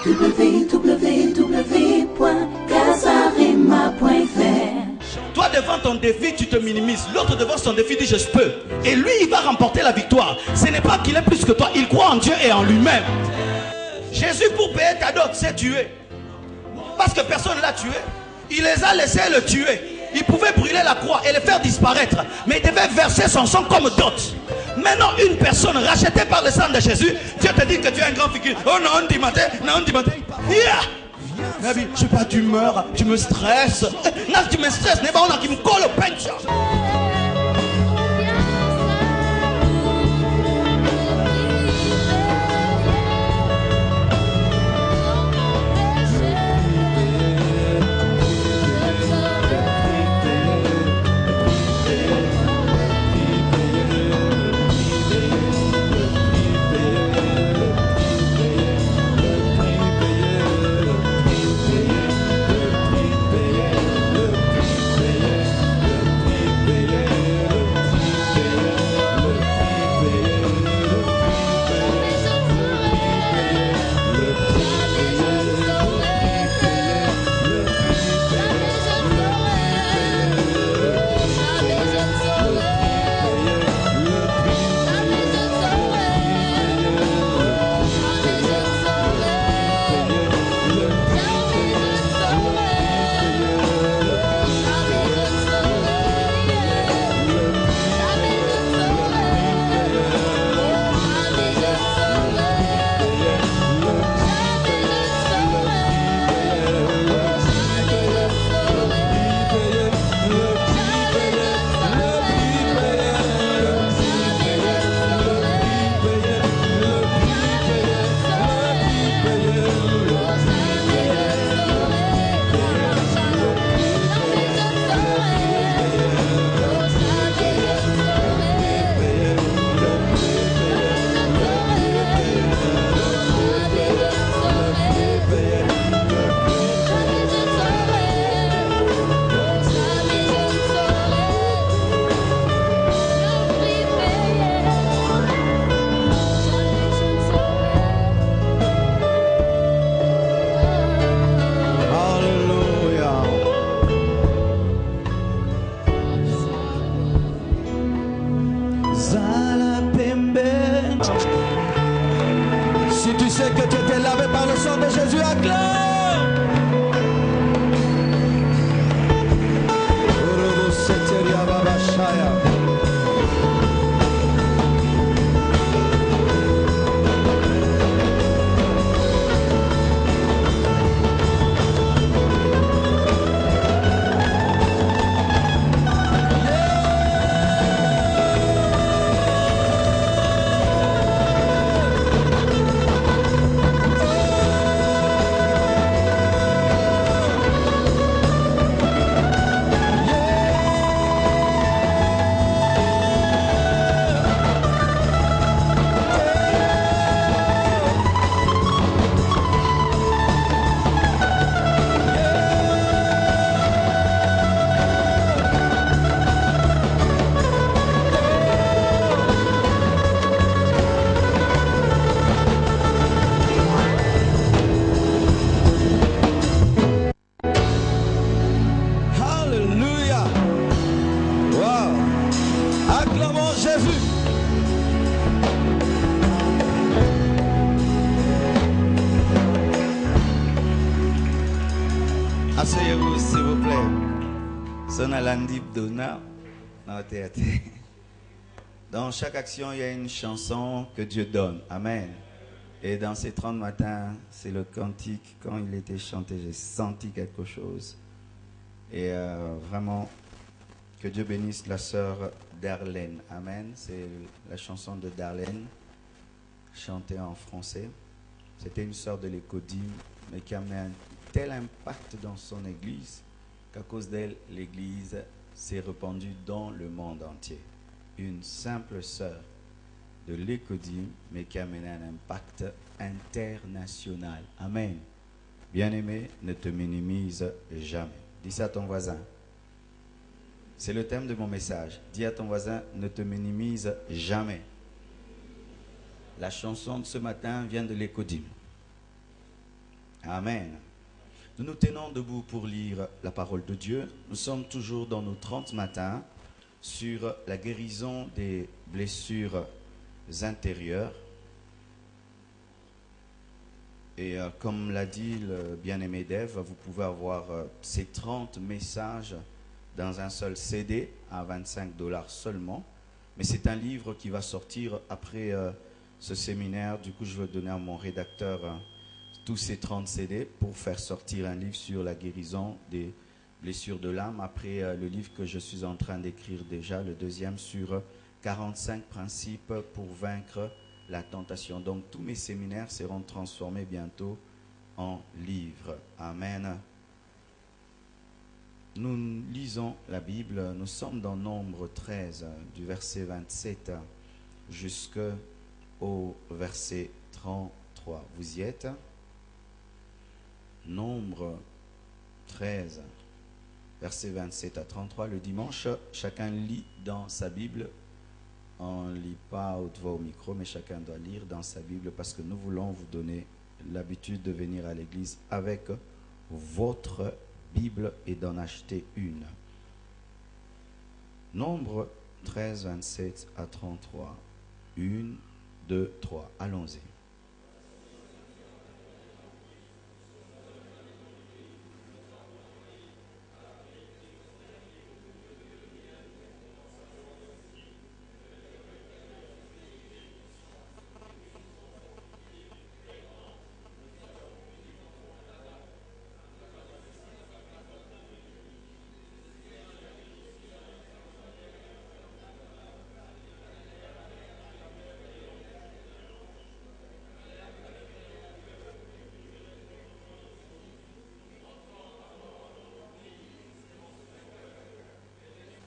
www.casarema.fr. Toi devant ton défi tu te minimises, l'autre devant son défi dit je peux, et lui il va remporter la victoire. Ce n'est pas qu'il est plus que toi, il croit en Dieu et en lui-même. Jésus pour payer ta dot s'est tué parce que personne ne l'a tué. Il les a laissés le tuer. Il pouvait brûler la croix et le faire disparaître, mais il devait verser son sang comme dot. Maintenant une personne rachetée par le sang de Jésus, Dieu te dit que tu es un grand figure. Oh non, on dit matin, non, on dit matin. Je sais pas, tu meurs, tu me stresses. Non, tu me stresses, n'est pas on a qui me colle au pinch. Si tu sais que tu étais lavé par le sang de Jésus, acclame. Asseyez-vous s'il vous plaît. Dans chaque action, il y a une chanson que Dieu donne. Amen. Et dans ces 30 matins, c'est le cantique. Quand il était chanté, j'ai senti quelque chose. Et vraiment, que Dieu bénisse la sœur Darlene. Amen. C'est la chanson de Darlene, chantée en français. C'était une sœur de l'Écodime, mais qui a amené un tel impact dans son église qu'à cause d'elle, l'église s'est répandue dans le monde entier. Une simple sœur de l'Écodime, mais qui a amené un impact international. Amen. Bien-aimé, ne te minimise jamais. Dis ça à ton voisin. C'est le thème de mon message. Dis à ton voisin, ne te minimise jamais. La chanson de ce matin vient de l'Écodime. Amen. Nous nous tenons debout pour lire la parole de Dieu. Nous sommes toujours dans nos 30 matins sur la guérison des blessures intérieures. Et comme l'a dit le bien-aimé Dave, vous pouvez avoir ces 30 messages dans un seul CD à 25 $ seulement. Mais c'est un livre qui va sortir après ce séminaire. Du coup, je veux donner à mon rédacteur tous ces 30 CD pour faire sortir un livre sur la guérison des blessures de l'âme. Après le livre que je suis en train d'écrire déjà, le deuxième sur 45 principes pour vaincre la tentation. Donc tous mes séminaires seront transformés bientôt en livres. Amen. Nous lisons la Bible. Nous sommes dans Nombre 13, du verset 27 jusqu'au verset 33. Vous y êtes? Nombre 13, verset 27 à 33. Le dimanche, chacun lit dans sa Bible. On ne lit pas à haute voix au micro, mais chacun doit lire dans sa Bible parce que nous voulons vous donner l'habitude de venir à l'église avec votre Bible et d'en acheter une. Nombre 13, 27 à 33. 1, 2, 3. Allons-y.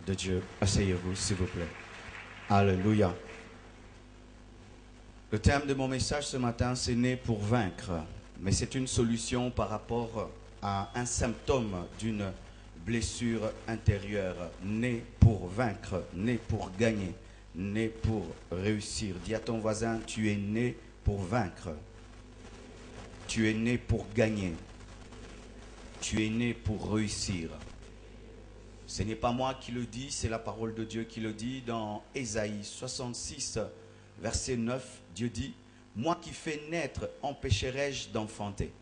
De Dieu, asseyez-vous s'il vous plaît. Alléluia. Le thème de mon message ce matin, c'est né pour vaincre, mais c'est une solution par rapport à un symptôme d'une blessure intérieure. Né pour vaincre, né pour gagner, né pour réussir. Dis à ton voisin, tu es né pour vaincre. Tu es né pour gagner. Tu es né pour réussir. Ce n'est pas moi qui le dis, c'est la parole de Dieu qui le dit. Dans Ésaïe 66, verset 9, Dieu dit, « Moi qui fais naître, empêcherai-je d'enfanter?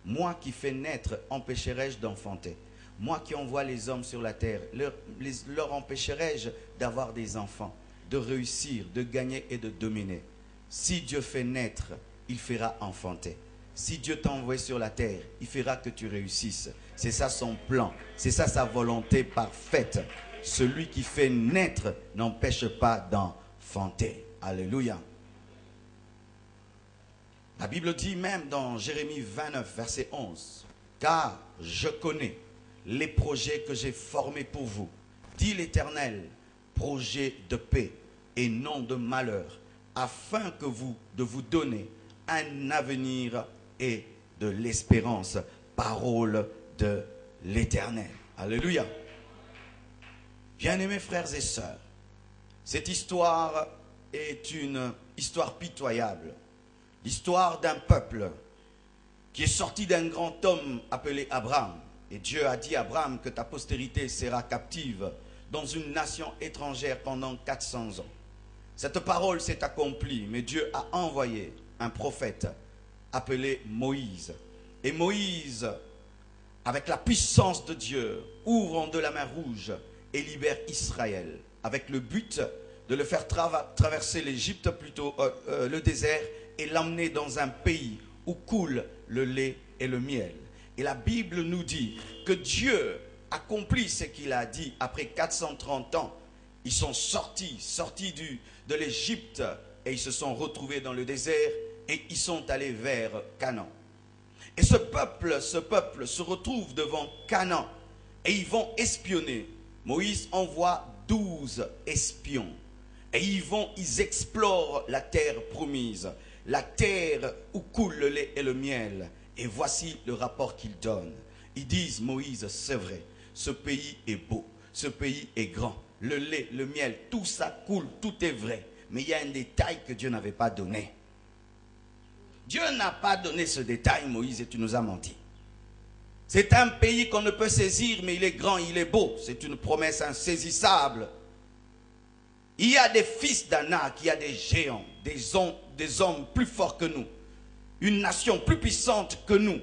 Moi qui fais naître, empêcherai-je d'enfanter? Moi qui envoie les hommes sur la terre, leur empêcherai-je d'avoir des enfants, de réussir, de gagner et de dominer? Si Dieu fait naître, il fera enfanter. Si Dieu t'a envoyé sur la terre, il fera que tu réussisses. » C'est ça son plan, c'est ça sa volonté parfaite. Celui qui fait naître n'empêche pas d'enfanter. Alléluia. La Bible dit même dans Jérémie 29, verset 11, « Car je connais les projets que j'ai formés pour vous, dit l'Éternel, projets de paix et non de malheur, afin de vous donner un avenir et de l'espérance. » Parole de l'Éternel. Alléluia. Bien-aimés frères et sœurs, cette histoire est une histoire pitoyable. L'histoire d'un peuple qui est sorti d'un grand homme appelé Abraham. Et Dieu a dit à Abraham que ta postérité sera captive dans une nation étrangère pendant 400 ans. Cette parole s'est accomplie, mais Dieu a envoyé un prophète appelé Moïse. Et Moïse, avec la puissance de Dieu, ouvre en deux la mer Rouge et libère Israël, avec le but de le faire traverser l'Égypte, plutôt le désert, et l'emmener dans un pays où coule le lait et le miel. Et la Bible nous dit que Dieu accomplit ce qu'il a dit après 430 ans. Ils sont sortis de l'Égypte et ils se sont retrouvés dans le désert et ils sont allés vers Canaan. Et ce peuple se retrouve devant Canaan et ils vont espionner. Moïse envoie 12 espions et ils explorent la terre promise, la terre où coule le lait et le miel. Et voici le rapport qu'ils donnent. Ils disent, Moïse, c'est vrai, ce pays est beau, ce pays est grand, le lait, le miel, tout ça coule, tout est vrai. Mais il y a un détail que Dieu n'avait pas donné. Dieu n'a pas donné ce détail, Moïse, et tu nous as menti. C'est un pays qu'on ne peut saisir, mais il est grand, il est beau. C'est une promesse insaisissable. Il y a des fils d'Anak, il y a des géants, des hommes plus forts que nous. Une nation plus puissante que nous.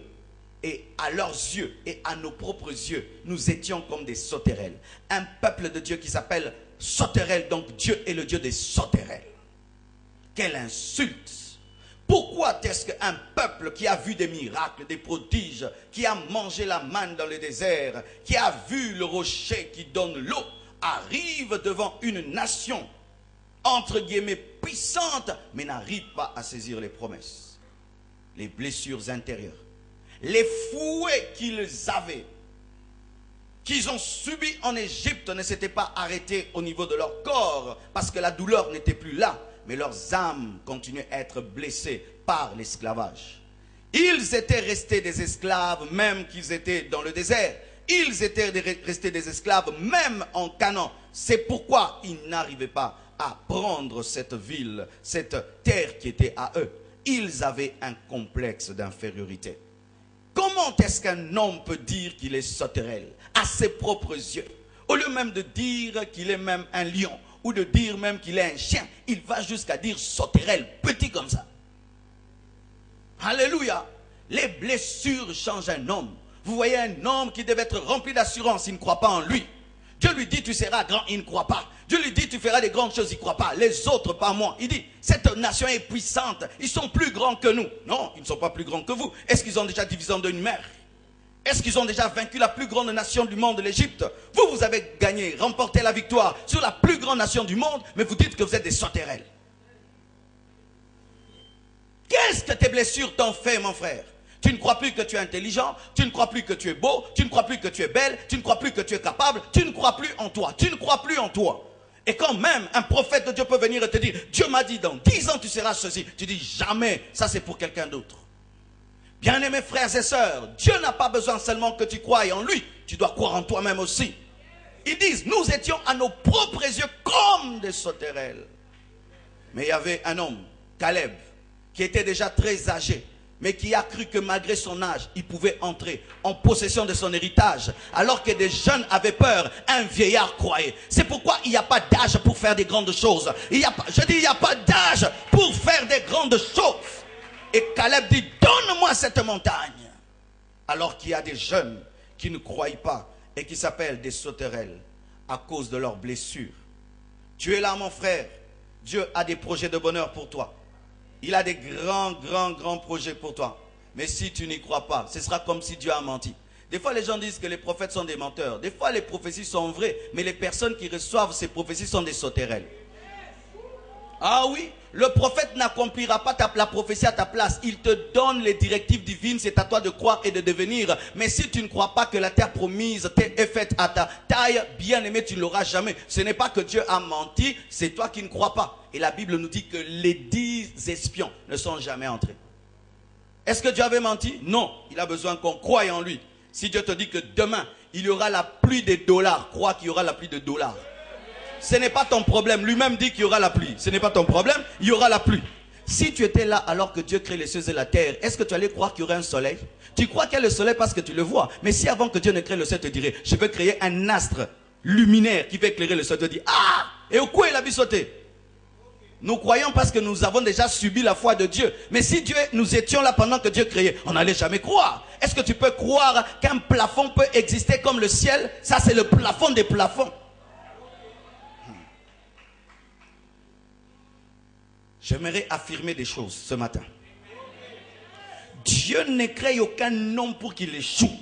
Et à leurs yeux et à nos propres yeux, nous étions comme des sauterelles. Un peuple de Dieu qui s'appelle sauterelle, donc Dieu est le Dieu des sauterelles. Quelle insulte! Pourquoi est-ce qu'un peuple qui a vu des miracles, des prodiges, qui a mangé la manne dans le désert, qui a vu le rocher qui donne l'eau, arrive devant une nation, entre guillemets, puissante, mais n'arrive pas à saisir les promesses, les blessures intérieures, les fouets qu'ils avaient, qu'ils ont subis en Égypte, ne s'étaient pas arrêtés au niveau de leur corps, parce que la douleur n'était plus là. Mais leurs âmes continuaient à être blessées par l'esclavage. Ils étaient restés des esclaves même qu'ils étaient dans le désert. Ils étaient restés des esclaves même en Canaan. C'est pourquoi ils n'arrivaient pas à prendre cette ville, cette terre qui était à eux. Ils avaient un complexe d'infériorité. Comment est-ce qu'un homme peut dire qu'il est sauterelle à ses propres yeux? Au lieu même de dire qu'il est même un lion, ou de dire même qu'il est un chien, il va jusqu'à dire sauterelle, petit comme ça. Alléluia. Les blessures changent un homme. Vous voyez un homme qui devait être rempli d'assurance, il ne croit pas en lui. Dieu lui dit tu seras grand, il ne croit pas. Dieu lui dit tu feras des grandes choses, il ne croit pas. Les autres pas moi. Il dit cette nation est puissante, ils sont plus grands que nous. Non, ils ne sont pas plus grands que vous. Est-ce qu'ils ont déjà divisé en deux une mer? Est-ce qu'ils ont déjà vaincu la plus grande nation du monde, l'Égypte? Vous, vous avez gagné, remporté la victoire sur la plus grande nation du monde, mais vous dites que vous êtes des sauterelles. Qu'est-ce que tes blessures t'ont fait, mon frère? Tu ne crois plus que tu es intelligent, tu ne crois plus que tu es beau, tu ne crois plus que tu es belle, tu ne crois plus que tu es capable, tu ne crois plus en toi, tu ne crois plus en toi. Et quand même un prophète de Dieu peut venir et te dire, Dieu m'a dit dans 10 ans tu seras ceci, tu dis jamais, ça c'est pour quelqu'un d'autre. Bien-aimés frères et sœurs, Dieu n'a pas besoin seulement que tu croies en lui, tu dois croire en toi-même aussi. Ils disent, nous étions à nos propres yeux comme des sauterelles. Mais il y avait un homme, Caleb, qui était déjà très âgé, mais qui a cru que malgré son âge, il pouvait entrer en possession de son héritage. Alors que des jeunes avaient peur, un vieillard croyait. C'est pourquoi il n'y a pas d'âge pour faire des grandes choses. Il n'y a pas d'âge pour faire des grandes choses. Et Caleb dit, donne-moi cette montagne. Alors qu'il y a des jeunes qui ne croient pas et qui s'appellent des sauterelles à cause de leurs blessures. Tu es là, mon frère. Dieu a des projets de bonheur pour toi. Il a des grands projets pour toi. Mais si tu n'y crois pas, ce sera comme si Dieu a menti. Des fois, les gens disent que les prophètes sont des menteurs. Des fois, les prophéties sont vraies, mais les personnes qui reçoivent ces prophéties sont des sauterelles. Ah oui, le prophète n'accomplira pas la prophétie à ta place. Il te donne les directives divines, c'est à toi de croire et de devenir. Mais si tu ne crois pas que la terre promise est faite à ta taille, bien aimé, tu ne l'auras jamais. Ce n'est pas que Dieu a menti, c'est toi qui ne crois pas. Et la Bible nous dit que les 10 espions ne sont jamais entrés. Est-ce que Dieu avait menti? Non, il a besoin qu'on croie en lui. Si Dieu te dit que demain, il y aura la pluie des dollars, crois qu'il y aura la pluie de dollars. Ce n'est pas ton problème. Lui-même dit qu'il y aura la pluie. Ce n'est pas ton problème. Il y aura la pluie. Si tu étais là alors que Dieu crée les cieux et la terre, est-ce que tu allais croire qu'il y aurait un soleil? Tu crois qu'il y a le soleil parce que tu le vois. Mais si avant que Dieu ne crée le ciel, te dirait, je veux créer un astre luminaire qui va éclairer le ciel, tu te dis, ah! Et au quoi il a sauté? Nous croyons parce que nous avons déjà subi la foi de Dieu. Mais si nous étions là pendant que Dieu créait, on n'allait jamais croire. Est-ce que tu peux croire qu'un plafond peut exister comme le ciel? Ça, c'est le plafond des plafonds. J'aimerais affirmer des choses ce matin. Dieu ne crée aucun homme pour qu'il échoue.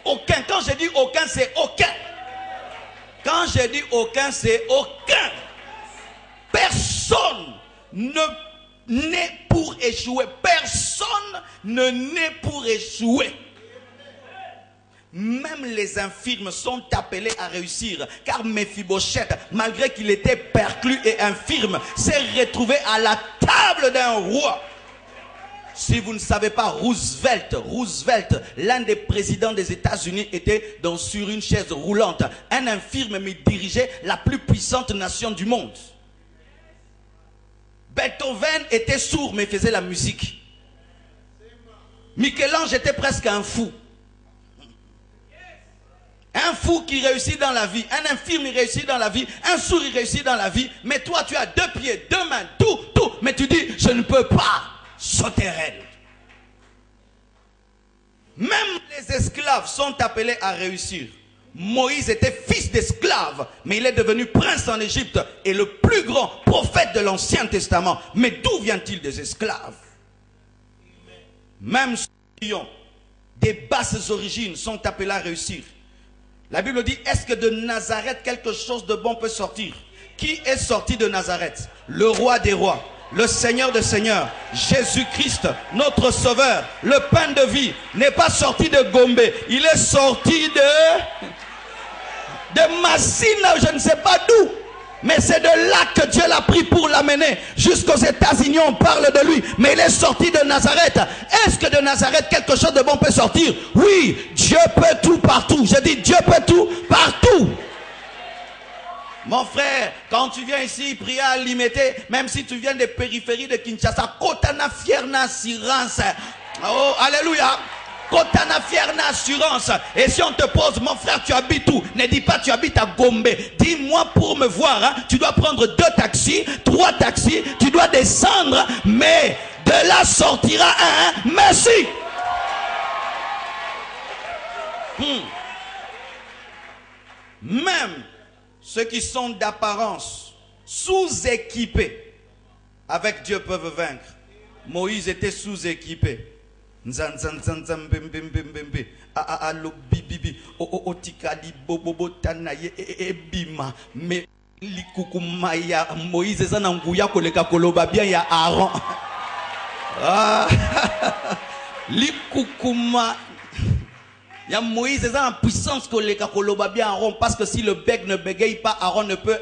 Aucun. Quand je dis aucun, c'est aucun. Quand je dis aucun, c'est aucun. Personne ne naît pour échouer. Personne ne naît pour échouer. Même les infirmes sont appelés à réussir. Car Méphibosheth, malgré qu'il était perclus et infirme, s'est retrouvé à la table d'un roi. Si vous ne savez pas, Roosevelt, l'un des présidents des États-Unis, était sur une chaise roulante. Un infirme, mais dirigeait la plus puissante nation du monde. Beethoven était sourd mais faisait la musique. Michel-Ange était presque un fou. Un fou qui réussit dans la vie, un infirme il réussit dans la vie, un sourd il réussit dans la vie, mais toi tu as 2 pieds, 2 mains, tout, mais tu dis je ne peux pas sauter raide. Même les esclaves sont appelés à réussir. Moïse était fils d'esclave, mais il est devenu prince en Égypte et le plus grand prophète de l'Ancien Testament. Mais d'où vient-il des esclaves? Même ceux qui ont des basses origines sont appelés à réussir. La Bible dit, est-ce que de Nazareth quelque chose de bon peut sortir? Qui est sorti de Nazareth? Le roi des rois, le Seigneur des seigneurs, Jésus-Christ, notre sauveur, le pain de vie, n'est pas sorti de Gombe, il est sorti de Massina, je ne sais pas d'où. Mais c'est de là que Dieu l'a pris pour l'amener. Jusqu'aux États-Unis, on parle de lui. Mais il est sorti de Nazareth. Est-ce que de Nazareth, quelque chose de bon peut sortir? Oui, Dieu peut tout partout. Je dis Dieu peut tout partout. Mon frère, quand tu viens ici prier à Limité, même si tu viens des périphéries de Kinshasa, Kotana Fierna Assurance. Oh, alléluia. Kotana Fierna Assurance. Et si on te pose, mon frère, tu habites où? Ne dis pas tu habites à Gombe. Dis-moi pour me voir, hein, tu dois prendre 2 taxis, 3 taxis, tu dois descendre, mais de là sortira un merci. Même ceux qui sont d'apparence sous-équipés avec Dieu peuvent vaincre. Moïse était sous-équipé. Moïse zananguya koleka koloba bien ya Aaron. Likukuma ya Moïse est en puissance koleka koloba bien Aaron, parce que si le bec ne bégaye pas, Aaron ne peut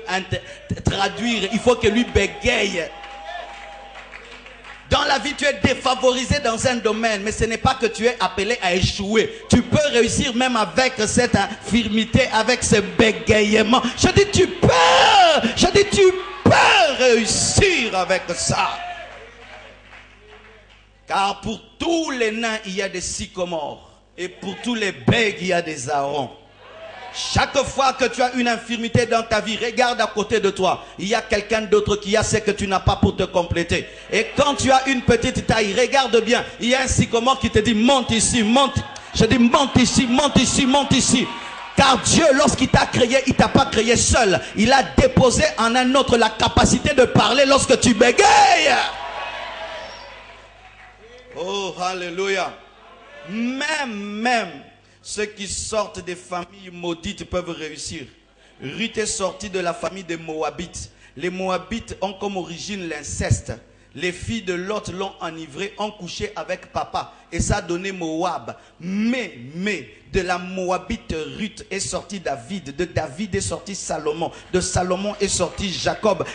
traduire, il faut que lui bégaye. Dans la vie, tu es défavorisé dans un domaine, mais ce n'est pas que tu es appelé à échouer. Tu peux réussir même avec cette infirmité, avec ce bégayement. Je dis tu peux réussir avec ça. Car pour tous les nains, il y a des sycomores. Et pour tous les bègues, il y a des Aarons. Chaque fois que tu as une infirmité dans ta vie, regarde à côté de toi. Il y a quelqu'un d'autre qui a ce que tu n'as pas pour te compléter. Et quand tu as une petite taille, regarde bien. Il y a un sycomore qui te dit monte ici, monte. Je dis monte ici, monte ici, monte ici. Car Dieu, lorsqu'il t'a créé, il ne t'a pas créé seul. Il a déposé en un autre la capacité de parler lorsque tu bégayes. Oh, alléluia. Même ceux qui sortent des familles maudites peuvent réussir. Ruth est sortie de la famille des Moabites. Les Moabites ont comme origine l'inceste. Les filles de Lot l'ont enivré, ont couché avec papa. Et ça a donné Moab. Mais de la Moabite Ruth est sorti David. De David est sorti Salomon. De Salomon est sorti Jacob.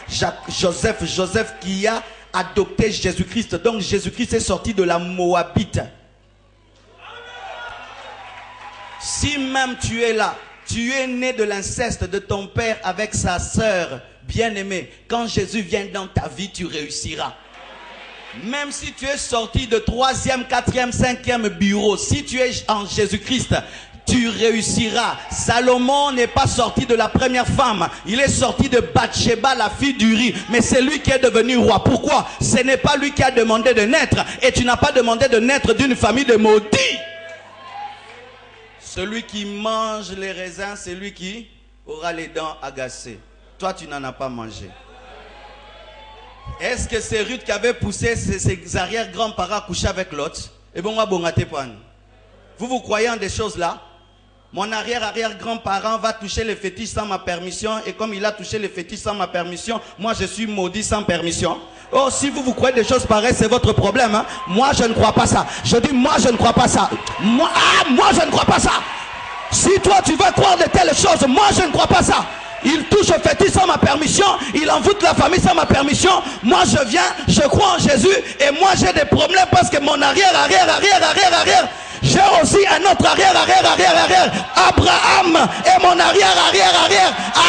Joseph qui a adopté Jésus-Christ. Donc Jésus-Christ est sorti de la Moabite. Si même tu es là, tu es né de l'inceste de ton père avec sa sœur bien-aimée, quand Jésus vient dans ta vie, tu réussiras. Même si tu es sorti de 3e, 4e, 5e bureau, si tu es en Jésus-Christ, tu réussiras. Salomon n'est pas sorti de la première femme, il est sorti de Bathsheba, la fille d'Uri, mais c'est lui qui est devenu roi. Pourquoi? Ce n'est pas lui qui a demandé de naître, et tu n'as pas demandé de naître d'une famille de maudits. Celui qui mange les raisins, c'est lui qui aura les dents agacées. Toi, tu n'en as pas mangé. Est-ce que c'est Ruth qui avait poussé ses arrière-grands-parents à coucher avec l'autre? Et bon, vous croyez en des choses là? Mon arrière-arrière-grand-parent va toucher les fétiches sans ma permission. Et comme il a touché les fétiches sans ma permission, moi je suis maudit sans permission. Oh, si vous croyez des choses pareilles, c'est votre problème. Hein? Moi je ne crois pas ça. Je dis moi je ne crois pas ça. Moi je ne crois pas ça. Si toi tu veux croire de telles choses, moi je ne crois pas ça. Il touche au fétiche sans ma permission. Il envoûte la famille sans ma permission. Moi je viens, je crois en Jésus. Et moi j'ai des problèmes parce que mon arrière. J'ai aussi un autre arrière. Abraham est mon arrière.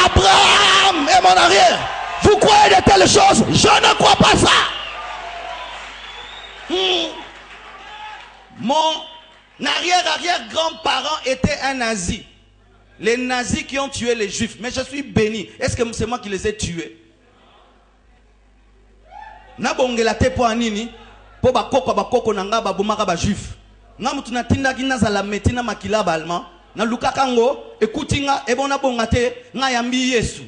Abraham est mon arrière. Vous croyez de telles choses? Je ne crois pas ça. Mon arrière-arrière-grand-parent était un nazi. Les nazis qui ont tué les juifs. Mais je suis béni. Est-ce que c'est moi qui les ai tués? Nabongela te po anini po bakoko nanga babomaka ba juif. Nga mutu natinda ki nazala metina makila ba allemand. Na luka kango ekuti nga ebona bonga te nga yambi Yesu.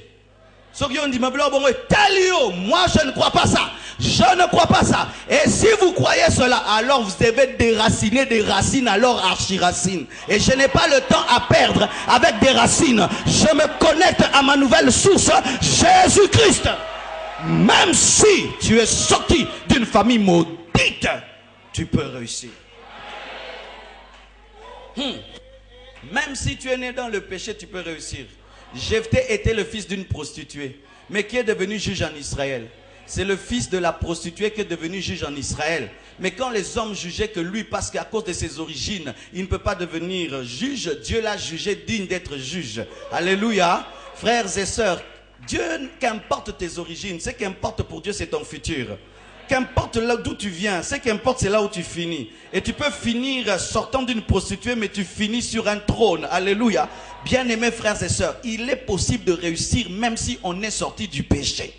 Soki on dit mablo bongo talio, moi je ne crois pas ça. Je ne crois pas ça. Et si vous croyez cela, alors vous devez déraciner des racines, alors archi-racines. Et je n'ai pas le temps à perdre avec des racines. Je me connecte à ma nouvelle source, Jésus-Christ. Même si tu es sorti d'une famille maudite, tu peux réussir. Même si tu es né dans le péché, tu peux réussir. Jephthé était le fils d'une prostituée, mais qui est devenu juge en Israël. C'est le fils de la prostituée qui est devenu juge en Israël. Mais quand les hommes jugeaient que lui, parce qu'à cause de ses origines, il ne peut pas devenir juge, Dieu l'a jugé digne d'être juge. Alléluia. Frères et sœurs, Dieu, qu'importe tes origines, ce qui importe pour Dieu, c'est ton futur. Qu'importe là d'où tu viens, ce qui importe, c'est là où tu finis. Et tu peux finir sortant d'une prostituée, mais tu finis sur un trône. Alléluia. Bien-aimés frères et sœurs, il est possible de réussir même si on est sorti du péché.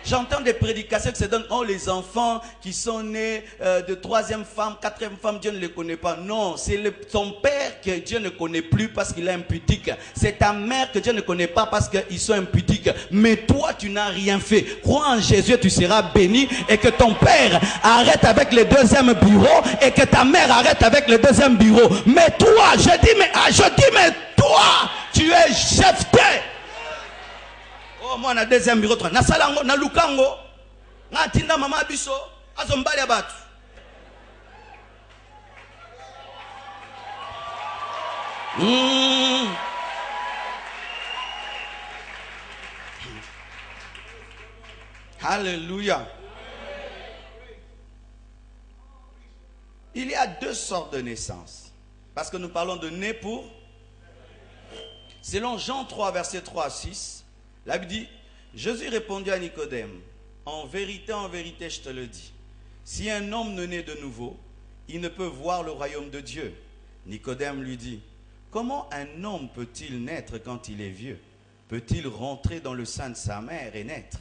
J'entends des prédications qui se donnent, oh les enfants qui sont nés de troisième femme, quatrième femme, Dieu ne les connaît pas. Non, c'est ton père que Dieu ne connaît plus parce qu'il est impudique. C'est ta mère que Dieu ne connaît pas parce qu'ils sont impudiques. Mais toi, tu n'as rien fait. Crois en Jésus, tu seras béni et que ton père arrête avec le deuxième bureau et que ta mère arrête avec le deuxième bureau. Mais toi, je dis, mais toi, tu es Jephthé. Oh, moi, na deuxième bureau, na salango, na lukango, na tinda mama biso, azombali abatu. Alléluia. Il y a deux sortes de naissance. Parce que nous parlons de né pour. Selon Jean 3, verset 3 à 6. La Bible dit, Jésus répondit à Nicodème, en vérité, je te le dis, si un homme ne naît de nouveau, il ne peut voir le royaume de Dieu. Nicodème lui dit, comment un homme peut-il naître quand il est vieux? Peut-il rentrer dans le sein de sa mère et naître?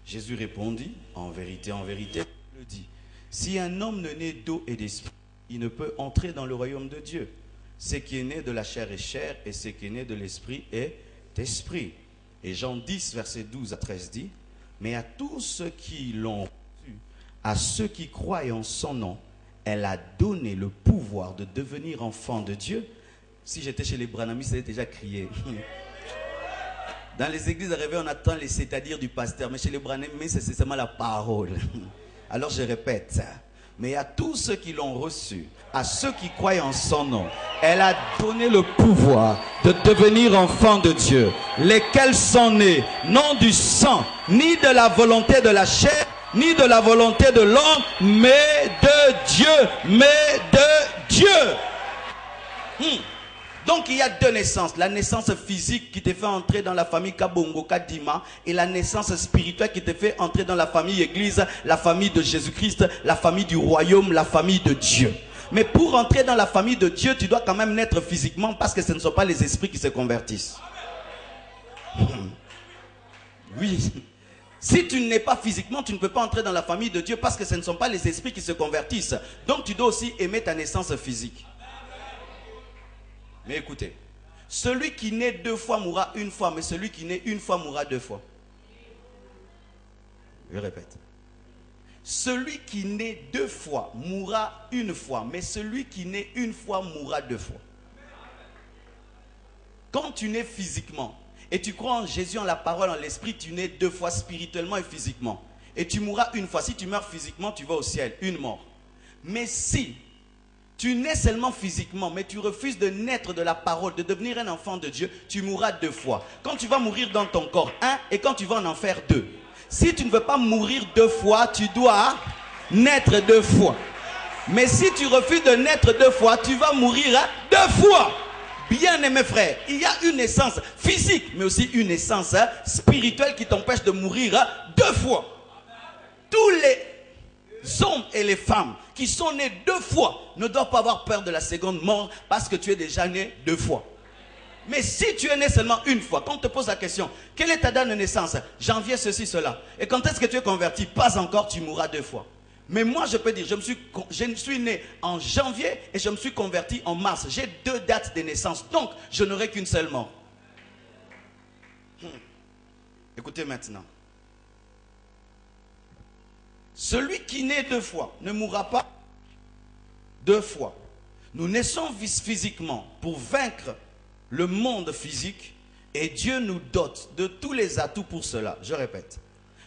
Jésus répondit, en vérité, je te le dis, si un homme ne naît d'eau et d'esprit, il ne peut entrer dans le royaume de Dieu. Ce qui est né de la chair est chair, et ce qui est né de l'esprit est esprit. Et Jean 10, verset 12 à 13 dit, mais à tous ceux qui l'ont reçu, à ceux qui croient en son nom, elle a donné le pouvoir de devenir enfant de Dieu. Si j'étais chez les Branamis, ça avait déjà crié. Dans les églises arrivées, on attend les c'est-à-dire du pasteur, mais chez les Branamis, c'est seulement la parole. Alors je répète, mais à tous ceux qui l'ont reçu, à ceux qui croient en son nom, elle a donné le pouvoir de devenir enfants de Dieu, lesquels sont nés, non du sang, ni de la volonté de la chair, ni de la volonté de l'homme, mais de Dieu. Donc il y a deux naissances, la naissance physique qui te fait entrer dans la famille Kabongo Kadima et la naissance spirituelle qui te fait entrer dans la famille église, la famille de Jésus-Christ, la famille du royaume, la famille de Dieu. Mais pour entrer dans la famille de Dieu, tu dois quand même naître physiquement parce que ce ne sont pas les esprits qui se convertissent. Oui. Si tu n'es pas physiquement, tu ne peux pas entrer dans la famille de Dieu parce que ce ne sont pas les esprits qui se convertissent. Donc tu dois aussi aimer ta naissance physique. Mais écoutez, celui qui naît deux fois mourra une fois, mais celui qui naît une fois mourra deux fois. Je répète. Celui qui naît deux fois mourra une fois, mais celui qui naît une fois mourra deux fois. Quand tu nais physiquement et tu crois en Jésus, en la parole, en l'esprit, tu nais deux fois spirituellement et physiquement. Et tu mourras une fois. Si tu meurs physiquement, tu vas au ciel, une mort. Mais si tu nais seulement physiquement, mais tu refuses de naître de la parole, de devenir un enfant de Dieu, tu mourras deux fois. Quand tu vas mourir dans ton corps, un, et quand tu vas en enfer, deux. Si tu ne veux pas mourir deux fois, tu dois naître deux fois. Mais si tu refuses de naître deux fois, tu vas mourir deux fois. Bien-aimé frère, il y a une naissance physique, mais aussi une naissance spirituelle qui t'empêche de mourir 2 fois. Tous les hommes et les femmes qui sont nés 2 fois ne doivent pas avoir peur de la seconde mort parce que tu es déjà né 2 fois. Mais si tu es né seulement 1 fois, quand on te pose la question, quelle est ta date de naissance? Janvier, ceci, cela. Et quand est-ce que tu es converti? Pas encore, tu mourras 2 fois. Mais moi, je peux dire, je suis né en janvier et je me suis converti en mars. J'ai 2 dates de naissance, donc je n'aurai qu'une seule mort. Écoutez maintenant. Celui qui naît 2 fois ne mourra pas 2 fois. Nous naissons physiquement pour vaincre le monde physique et Dieu nous dote de tous les atouts pour cela. Je répète.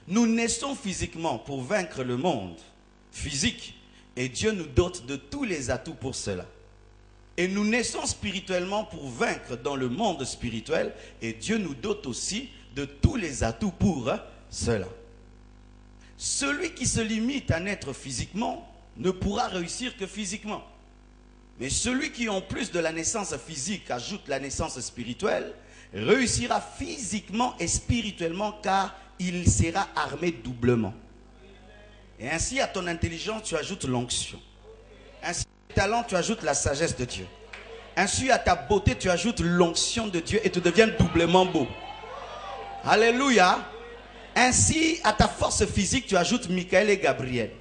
Nous naissons physiquement pour vaincre le monde physique et Dieu nous dote de tous les atouts pour cela. Et nous naissons spirituellement pour vaincre dans le monde spirituel et Dieu nous dote aussi de tous les atouts pour cela. Celui qui se limite à naître physiquement ne pourra réussir que physiquement. Mais celui qui en plus de la naissance physique ajoute la naissance spirituelle réussira physiquement et spirituellement car il sera armé doublement. Et ainsi à ton intelligence tu ajoutes l'onction. Ainsi à tes talents tu ajoutes la sagesse de Dieu. Ainsi à ta beauté tu ajoutes l'onction de Dieu et tu deviens doublement beau. Alléluia. Ainsi à ta force physique tu ajoutes Michael et Gabriel.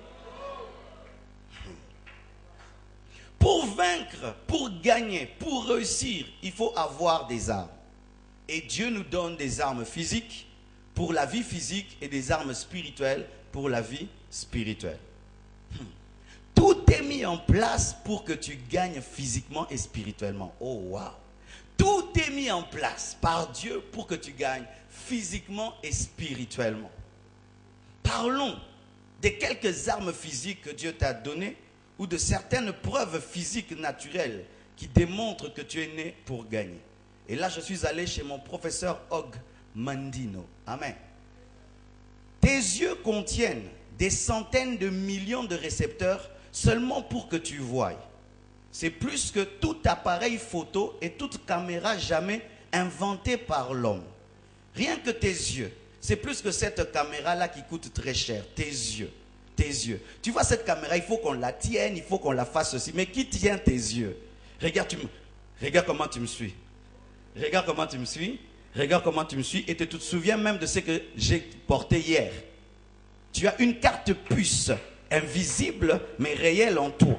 Pour vaincre, pour gagner, pour réussir, il faut avoir des armes. Et Dieu nous donne des armes physiques pour la vie physique et des armes spirituelles pour la vie spirituelle. Tout est mis en place pour que tu gagnes physiquement et spirituellement. Oh wow! Tout est mis en place par Dieu pour que tu gagnes physiquement et spirituellement. Parlons de quelques armes physiques que Dieu t'a données ou de certaines preuves physiques naturelles qui démontrent que tu es né pour gagner. Et là, je suis allé chez mon professeur Og Mandino. Amen. Tes yeux contiennent des centaines de millions de récepteurs seulement pour que tu voies. C'est plus que tout appareil photo et toute caméra jamais inventée par l'homme. Rien que tes yeux. C'est plus que cette caméra-là qui coûte très cher. Tes yeux. Tes yeux. Tu vois cette caméra, il faut qu'on la tienne, il faut qu'on la fasse aussi. Mais qui tient tes yeux? Regarde comment tu me suis. Regarde comment tu me suis. Regarde comment tu me suis. Et tu te souviens même de ce que j'ai porté hier. Tu as une carte puce, invisible mais réelle en toi.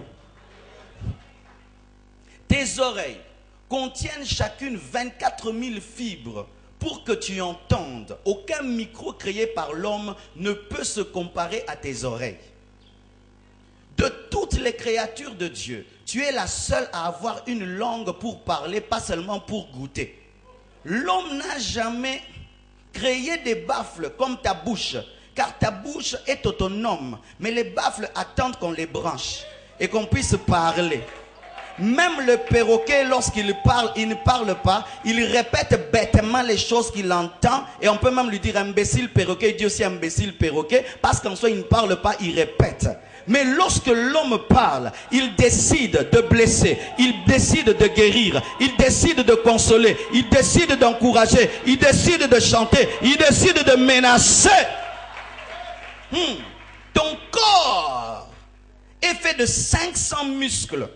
Tes oreilles contiennent chacune 24 000 fibres pour que tu entendes. Aucun micro créé par l'homme ne peut se comparer à tes oreilles. De toutes les créatures de Dieu, tu es la seule à avoir une langue pour parler, pas seulement pour goûter. L'homme n'a jamais créé des baffles comme ta bouche, car ta bouche est autonome. Mais les baffles attendent qu'on les branche et qu'on puisse parler. Même le perroquet, lorsqu'il parle, il ne parle pas. Il répète bêtement les choses qu'il entend. Et on peut même lui dire imbécile perroquet. Il dit aussi imbécile perroquet. Parce qu'en soi, il ne parle pas, il répète. Mais lorsque l'homme parle, il décide de blesser. Il décide de guérir. Il décide de consoler. Il décide d'encourager. Il décide de chanter. Il décide de menacer. Ton corps est fait de 500 muscles.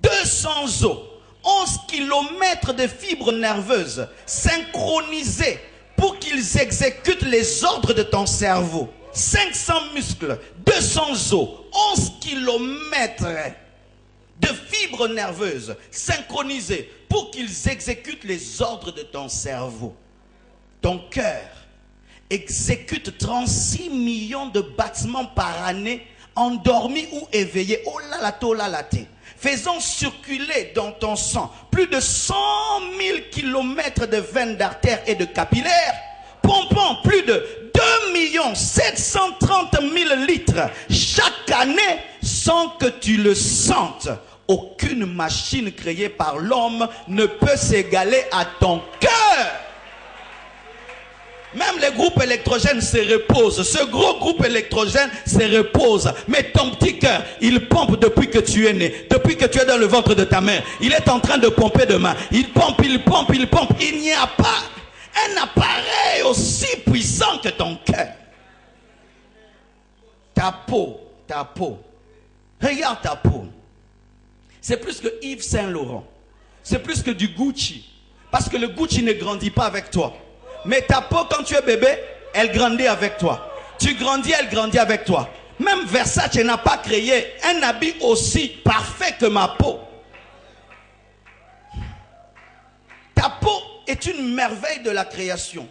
200 os, 11 kilomètres de fibres nerveuses synchronisées pour qu'ils exécutent les ordres de ton cerveau. 500 muscles, 200 os, 11 kilomètres de fibres nerveuses synchronisées pour qu'ils exécutent les ordres de ton cerveau. Ton cœur exécute 36 millions de battements par année, endormi ou éveillé. Oh là là, oh là là, faisant circuler dans ton sang plus de 100 000 kilomètres de veines d'artères et de capillaires, pompant plus de 2 730 000 litres chaque année sans que tu le sentes. Aucune machine créée par l'homme ne peut s'égaler à ton cœur. Même les groupes électrogènes se reposent. Ce gros groupe électrogène se repose. Mais ton petit cœur, il pompe depuis que tu es né. Depuis que tu es dans le ventre de ta mère. Il est en train de pomper demain. Il pompe, il pompe, il pompe. Il n'y a pas un appareil aussi puissant que ton cœur. Ta peau, ta peau. Regarde ta peau. C'est plus que Yves Saint Laurent. C'est plus que du Gucci. Parce que le Gucci ne grandit pas avec toi. Mais ta peau, quand tu es bébé, elle grandit avec toi. Tu grandis, elle grandit avec toi. Même Versace n'a pas créé un habit aussi parfait que ma peau. Ta peau est une merveille de la création.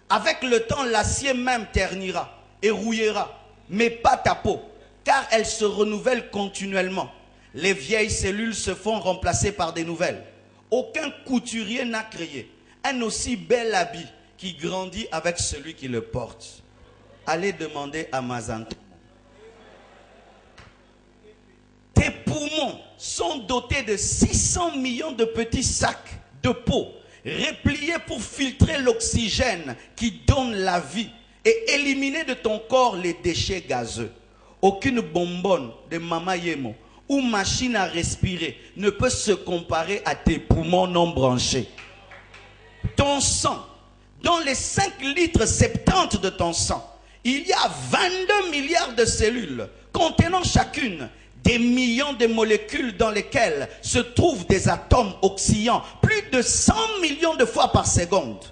Avec le temps, l'acier même ternira et rouillera. Mais pas ta peau, car elle se renouvelle continuellement. Les vieilles cellules se font remplacer par des nouvelles. Aucun couturier n'a créé un aussi bel habit qui grandit avec celui qui le porte. Allez demander à Mazanto. Tes poumons sont dotés de 600 millions de petits sacs de peau repliés pour filtrer l'oxygène qui donne la vie et éliminer de ton corps les déchets gazeux. Aucune bonbonne de Mama Yemo ou machine à respirer ne peut se comparer à tes poumons non branchés. Ton sang, dans les 5 litres 70 de ton sang, il y a 22 milliards de cellules contenant chacune des millions de molécules dans lesquelles se trouvent des atomes oscillant plus de 100 millions de fois par seconde.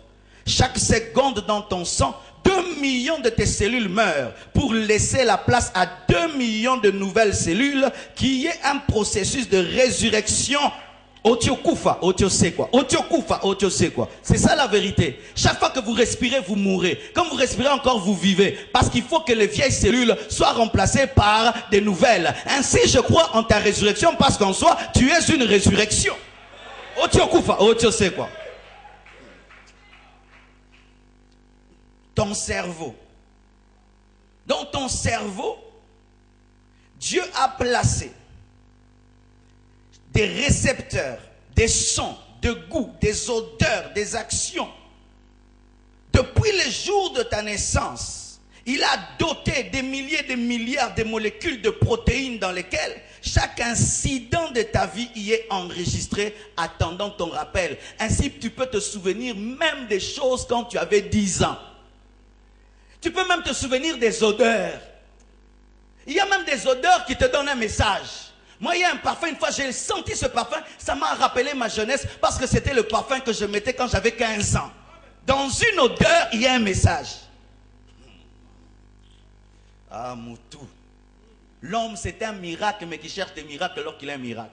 Chaque seconde dans ton sang, 2 millions de tes cellules meurent pour laisser la place à 2 millions de nouvelles cellules qui est un processus de résurrection. Otiokufa, otiosekwa. Otiokufa, otiosekwa. C'est ça la vérité. Chaque fois que vous respirez, vous mourrez. Quand vous respirez encore, vous vivez. Parce qu'il faut que les vieilles cellules soient remplacées par des nouvelles. Ainsi, je crois en ta résurrection parce qu'en soi, tu es une résurrection. Otiokufa, otiosekwa. Ton cerveau. Dans ton cerveau, Dieu a placé des récepteurs, des sons, de goûts, des odeurs, des actions. Depuis le jour de ta naissance, il a doté des milliers de milliards de molécules de protéines dans lesquelles chaque incident de ta vie y est enregistré, attendant ton rappel. Ainsi, tu peux te souvenir même des choses quand tu avais 10 ans. Tu peux même te souvenir des odeurs. Il y a même des odeurs qui te donnent un message. Moi, il y a un parfum, une fois j'ai senti ce parfum, ça m'a rappelé ma jeunesse parce que c'était le parfum que je mettais quand j'avais 15 ans. Dans une odeur, il y a un message. Ah, Moutou. L'homme, c'est un miracle, mais qui cherche des miracles alors qu'il est un miracle.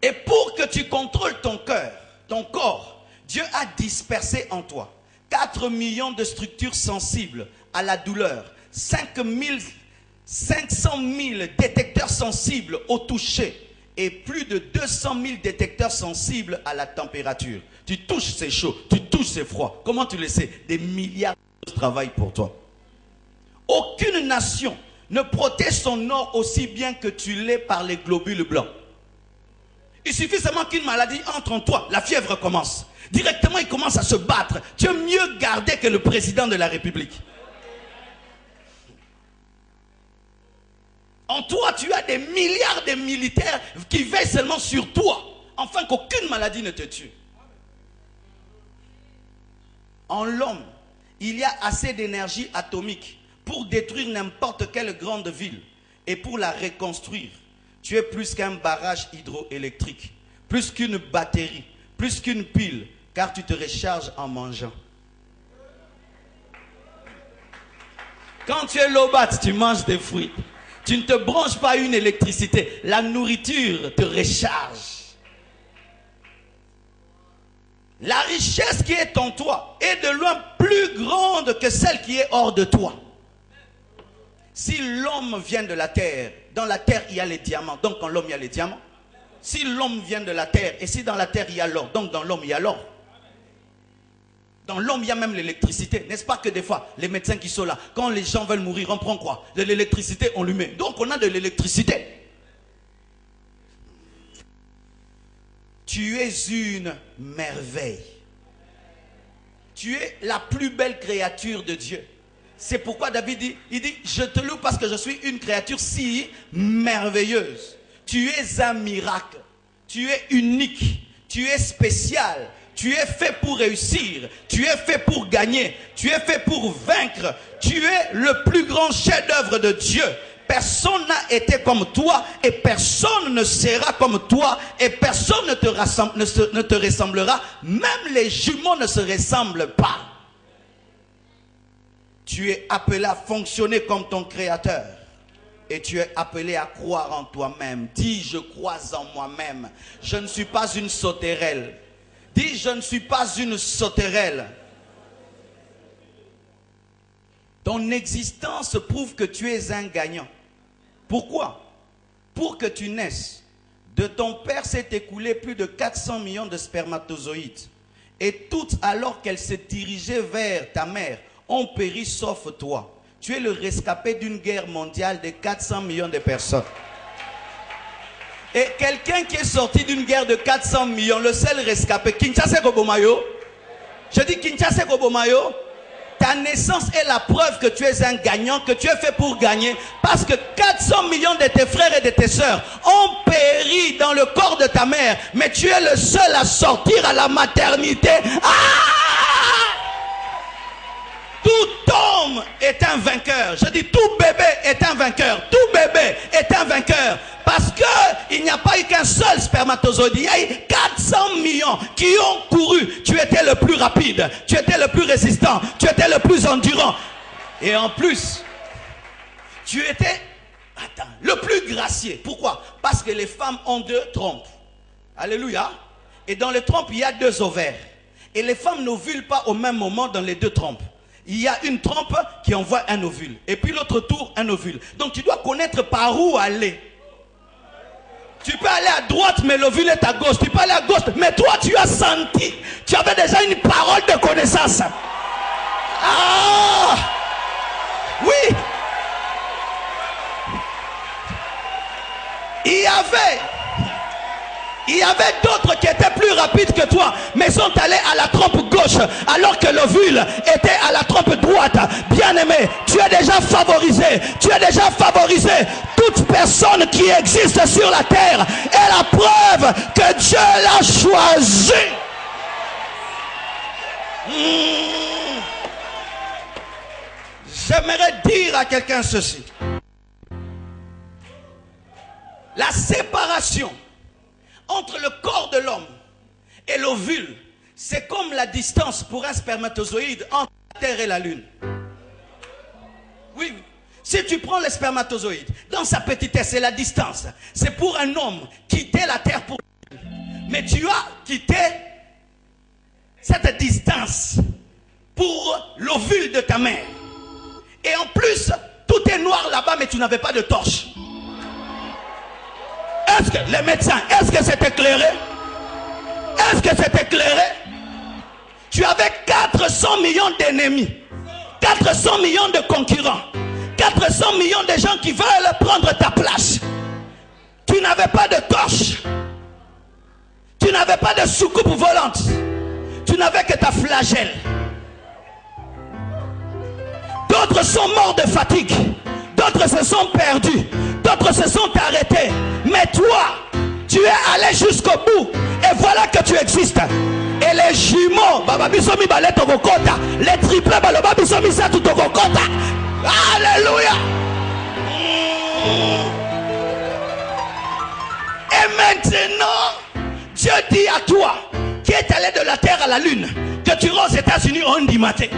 Et pour que tu contrôles ton cœur, ton corps, Dieu a dispersé en toi 4 millions de structures sensibles à la douleur, 500 000 détecteurs sensibles au toucher et plus de 200 000 détecteurs sensibles à la température. Tu touches, c'est chaud, tu touches, c'est froid. Comment tu le sais? Des milliards de choses travaillent pour toi. Aucune nation ne protège son or aussi bien que tu l'es par les globules blancs. Il suffit seulement qu'une maladie entre en toi, la fièvre commence. Directement, il commence à se battre. Tu es mieux gardé que le président de la République. En toi, tu as des milliards de militaires qui veillent seulement sur toi, afin qu'aucune maladie ne te tue. En l'homme, il y a assez d'énergie atomique pour détruire n'importe quelle grande ville et pour la reconstruire. Tu es plus qu'un barrage hydroélectrique, plus qu'une batterie, plus qu'une pile, car tu te recharges en mangeant. Quand tu es lobat, tu manges des fruits. Tu ne te branches pas à une électricité. La nourriture te recharge. La richesse qui est en toi est de loin plus grande que celle qui est hors de toi. Si l'homme vient de la terre, dans la terre il y a les diamants, donc en l'homme il y a les diamants. Si l'homme vient de la terre, et si dans la terre il y a l'or, donc dans l'homme il y a l'or. Dans l'homme, il y a même l'électricité. N'est-ce pas que des fois, les médecins qui sont là, quand les gens veulent mourir, on prend quoi? De l'électricité, on lui met. Donc on a de l'électricité. Tu es une merveille. tu es la plus belle créature de Dieu. C'est pourquoi David dit, il dit, je te loue parce que je suis une créature si merveilleuse. Tu es un miracle, tu es unique, tu es spécial, tu es fait pour réussir, tu es fait pour gagner, tu es fait pour vaincre, tu es le plus grand chef-d'œuvre de Dieu. Personne n'a été comme toi et personne ne sera comme toi et personne ne te ressemblera. Même les jumeaux ne se ressemblent pas. Tu es appelé à fonctionner comme ton créateur. Et tu es appelé à croire en toi-même. Dis, je crois en moi-même. Je ne suis pas une sauterelle. Dis, je ne suis pas une sauterelle. Ton existence prouve que tu es un gagnant. Pourquoi? Pour que tu naisses. De ton père s'est écoulé plus de 400 millions de spermatozoïdes. Et toutes, alors qu'elles se dirigeaient vers ta mère, ont péri sauf toi. Tu es le rescapé d'une guerre mondiale de 400 millions de personnes. Et quelqu'un qui est sorti d'une guerre de 400 millions, le seul rescapé, Kinshasa Kobomayo, je dis Kinshasa Kobomayo, ta naissance est la preuve que tu es un gagnant, que tu es fait pour gagner, parce que 400 millions de tes frères et de tes sœurs ont péri dans le corps de ta mère, mais tu es le seul à sortir à la maternité. Tout homme est un vainqueur. Je dis tout bébé est un vainqueur. Tout bébé est un vainqueur. Parce qu'il n'y a pas eu qu'un seul spermatozoïde. Il y a eu 400 millions qui ont couru. Tu étais le plus rapide. Tu étais le plus résistant. Tu étais le plus endurant. Et en plus, tu étais le plus gracieux. Pourquoi? Parce que les femmes ont 2 trompes. Alléluia. Et dans les trompes, il y a 2 ovaires. Et les femmes n'ovulent pas au même moment dans les 2 trompes. Il y a une trompe qui envoie un ovule. Et puis l'autre tour, un ovule. Donc tu dois connaître par où aller. Tu peux aller à droite, mais l'ovule est à gauche. Tu peux aller à gauche, mais toi tu as senti. Tu avais déjà une parole de connaissance. Ah! Oui! Il y avait d'autres qui étaient plus rapides que toi, mais sont allés à la trompe gauche, alors que l'ovule était à la trompe droite. Bien-aimé, tu es déjà favorisé. Tu es déjà favorisé. Toute personne qui existe sur la terre est la preuve que Dieu l'a choisi. J'aimerais dire à quelqu'un ceci. La séparation entre le corps de l'homme et l'ovule, c'est comme la distance pour un spermatozoïde entre la Terre et la Lune. Oui, si tu prends le spermatozoïde, dans sa petitesse, c'est la distance. C'est pour un homme quitter la Terre pour la Lune. Mais tu as quitté cette distance pour l'ovule de ta mère. Et en plus, tout est noir là-bas, mais tu n'avais pas de torche. Est-ce que les médecins, est-ce que c'est éclairé? Est-ce que c'est éclairé? Tu avais 400 millions d'ennemis, 400 millions de concurrents, 400 millions de gens qui veulent prendre ta place. Tu n'avais pas de torche. Tu n'avais pas de soucoupe volante. Tu n'avais que ta flagelle. D'autres sont morts de fatigue. D'autres se sont perdus. D'autres se sont arrêtés. Mais toi, tu es allé jusqu'au bout. Et voilà que tu existes. Et les jumeaux, les triplés, alléluia. Et maintenant, Dieu dit à toi, qui est allé de la terre à la lune, que tu iras aux États-Unis on dit matin.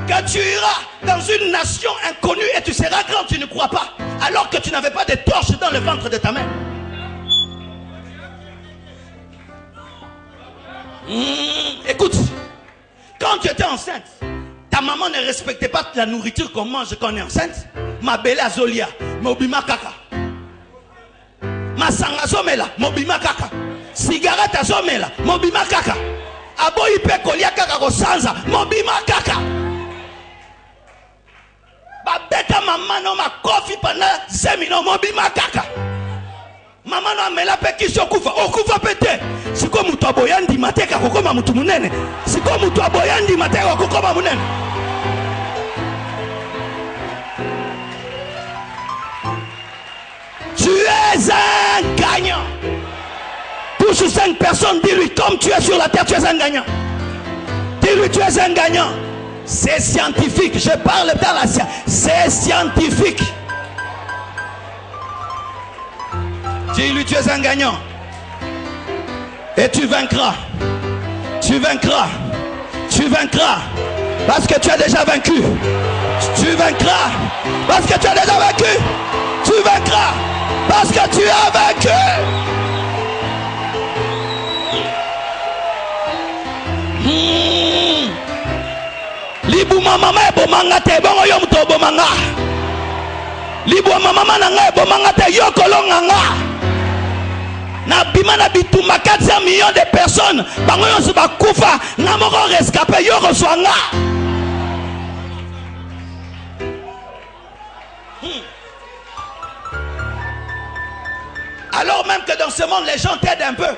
Que tu iras dans une nation inconnue et tu seras grand, tu ne crois pas, alors que tu n'avais pas de torche dans le ventre de ta mère. Écoute, quand tu étais enceinte, ta maman ne respectait pas la nourriture qu'on mange quand on est enceinte. Ma belle azolia, mobima kaka. Ma sangazomela, mobima kaka. Cigarette azomela, mobima kaka. Aboyi pe kolia kaka kosanza, mobima kaka. Babeta maman no ma kofi pendant 5 minutes, mobima kaka. Maman na mela pe kisi okufa. Okufa pete. Siko mutu aboyandi mateka kokoma mutu munene. Siko mutu aboyandi mateka kokoma munene. Tu es un gagnant. Touche 5 personnes, dis-lui, comme tu es sur la terre, tu es un gagnant. Dis-lui, tu es un gagnant. C'est scientifique, je parle dans la science. C'est scientifique. Dis-lui, tu es un gagnant. Et tu vaincras. Tu vaincras. Tu vaincras. Parce que tu as déjà vaincu. Tu vaincras. Parce que tu as déjà vaincu. Tu vaincras. Parce que tu as vaincu. Libuma mama ebomanga te bongo yo muto bomanga. Libuma mama na nga ebomanga te yo kolonga nga. Na bima na bitumba 400 millions de personnes bango yo se bakufa nga moko rescapé yo reçoit nga. Alors même que dans ce monde les gens t'aident un peu,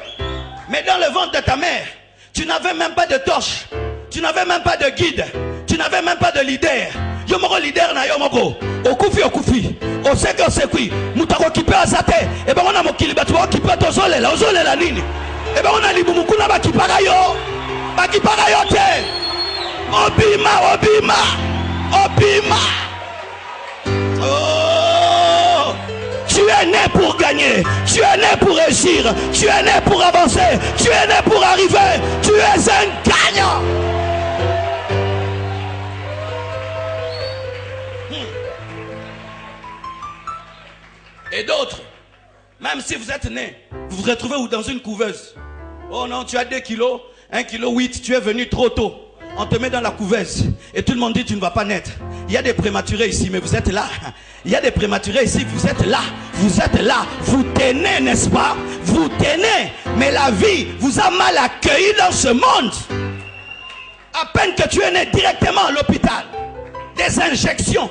mais dans le ventre de ta mère tu n'avais même pas de torche, tu n'avais même pas de guide, tu n'avais même pas de leader. Yo moko leader na yo moko okufi okufi oseke osekui mutako kipe azate e bango na mokili batu okipe tozolela ozolela nini e bango na libumu kuna bakipaka yo te obima obima obima. Oh, tu es né pour gagner, tu es né pour réussir, tu es né pour avancer, tu es né pour arriver, tu es un gagnant. Et d'autres, même si vous êtes né, vous vous retrouvez dans une couveuse. Oh non, tu as 2 kilos, 1,8 kg, tu es venu trop tôt. On te met dans la couveuse et tout le monde dit tu ne vas pas naître. Il y a des prématurés ici, mais vous êtes là. Il y a des prématurés ici, vous êtes là. Vous êtes là. Vous tenez, n'est-ce pas? Vous tenez. Mais la vie vous a mal accueilli dans ce monde. À peine que tu es né directement à l'hôpital. Des injections.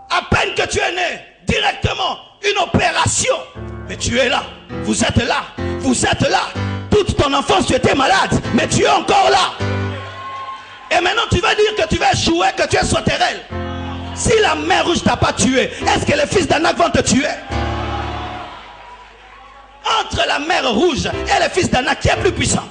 À peine que tu es né directement une opération. Mais tu es là. Vous êtes là. Vous êtes là. Toute ton enfance tu étais malade. Mais tu es encore là. Et maintenant tu vas dire que tu vas échouer, que tu es sauterelle. Si la mer rouge t'a pas tué, est-ce que les fils d'Anak vont te tuer? Entre la mer rouge et les fils d'Anak, qui est plus puissant?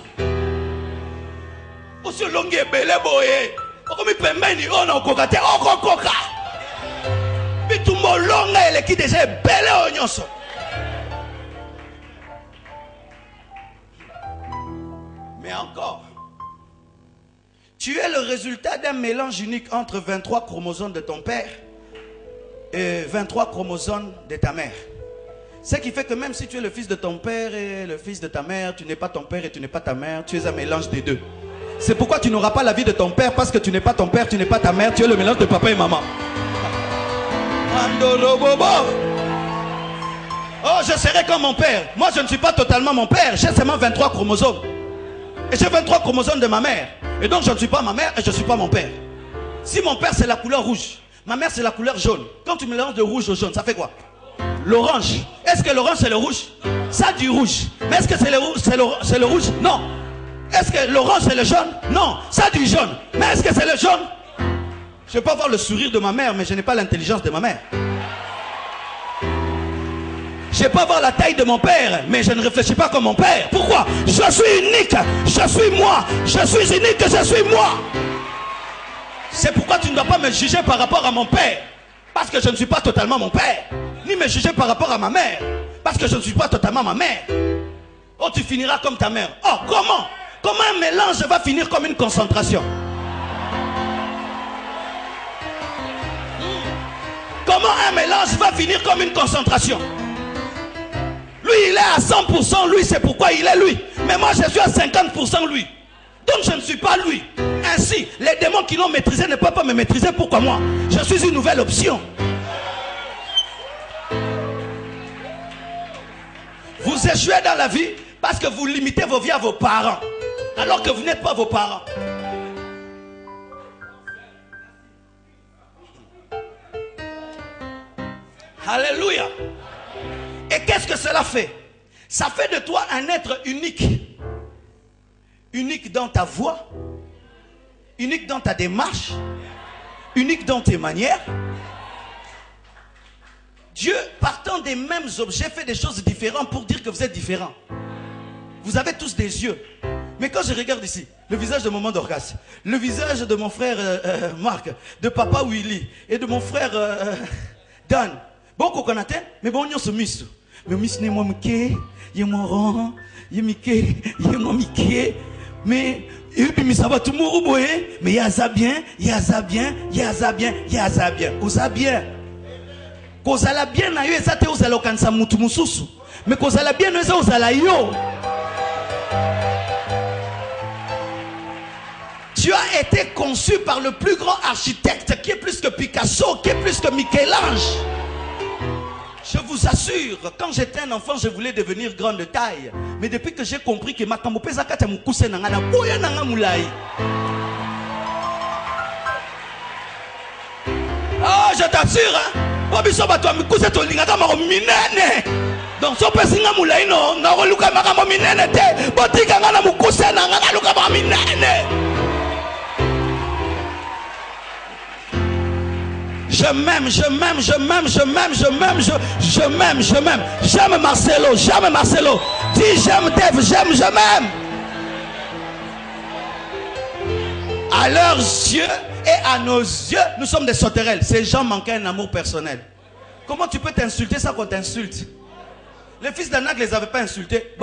Mais encore, tu es le résultat d'un mélange unique entre 23 chromosomes de ton père et 23 chromosomes de ta mère. Ce qui fait que même si tu es le fils de ton père et le fils de ta mère, tu n'es pas ton père et tu n'es pas ta mère, tu es un mélange des deux. C'est pourquoi tu n'auras pas la vie de ton père, parce que tu n'es pas ton père, tu n'es pas ta mère, tu es le mélange de papa et maman. Oh, je serai comme mon père. Moi, je ne suis pas totalement mon père, j'ai seulement 23 chromosomes. Et j'ai 23 chromosomes de ma mère. Et donc je ne suis pas ma mère et je ne suis pas mon père. Si mon père c'est la couleur rouge, ma mère c'est la couleur jaune. Quand tu mélanges de rouge au jaune, ça fait quoi? L'orange. Est-ce que l'orange c'est le rouge? Ça du rouge. Mais est-ce que c'est le rouge? Non. Est-ce que l'orange c'est le jaune? Non. Ça du jaune. Mais est-ce que c'est le jaune? Je peux avoir le sourire de ma mère, mais je n'ai pas l'intelligence de ma mère. Je peux avoir la taille de mon père, mais je ne réfléchis pas comme mon père. Pourquoi? Je suis unique, je suis moi, je suis unique, je suis moi. C'est pourquoi tu ne dois pas me juger par rapport à mon père, parce que je ne suis pas totalement mon père. Ni me juger par rapport à ma mère, parce que je ne suis pas totalement ma mère. Oh, tu finiras comme ta mère. Oh, comment? Comment un mélange va finir comme une concentration? Comment un mélange va finir comme une concentration? Lui, il est à 100%, lui, c'est pourquoi il est lui. Mais moi, je suis à 50% lui. Donc, je ne suis pas lui. Ainsi, les démons qui l'ont maîtrisé ne peuvent pas me maîtriser. Pourquoi moi? Je suis une nouvelle option. Vous échouez dans la vie parce que vous limitez vos vies à vos parents, alors que vous n'êtes pas vos parents. Alléluia. Et qu'est-ce que cela fait? Ça fait de toi un être unique. Unique dans ta voix, unique dans ta démarche, unique dans tes manières. Dieu, partant des mêmes objets, fait des choses différentes pour dire que vous êtes différents. Vous avez tous des yeux. Mais quand je regarde ici, le visage de maman Dorcas, le visage de mon frère Marc, de papa Willy et de mon frère Dan, bon qu'on connaît, mais bon on se mise. Mais mise n'est moi Mickey, il est moi rang, il est Mickey, il est moi Mickey, mais il puis ça va tout mourir, mais il y a ça bien, il y a ça bien, il y a ça bien, il y a ça bien, où ça bien. Cause à la bien na yo ezate ozala okanisa mutu mususu, mais cause à la bien na yo ozala yo. Tu as été conçu par le plus grand architecte qui est plus que Picasso, qui est plus que Michel-Ange. Je vous assure, quand j'étais un enfant, je voulais devenir grand de taille. Mais depuis que j'ai compris que makambo pesa kata mukuse nanga na boya nanga mulai. Oh, je t'assure, hein. Obiso bato mukuse to linga kama minene. Donc so pesinga mulai no, na luka makambo minene te. Botika ngana mukuse nanga na luka ba minene. Je m'aime, je m'aime, je m'aime, je m'aime, je m'aime, je m'aime, je m'aime. J'aime Marcelo, j'aime Marcelo. Dis j'aime Dave, j'aime, je m'aime. À leurs yeux et à nos yeux, nous sommes des sauterelles. Ces gens manquent un amour personnel. Comment tu peux t'insulter sans qu'on t'insulte? Les fils d'Anak ne les avaient pas insultés.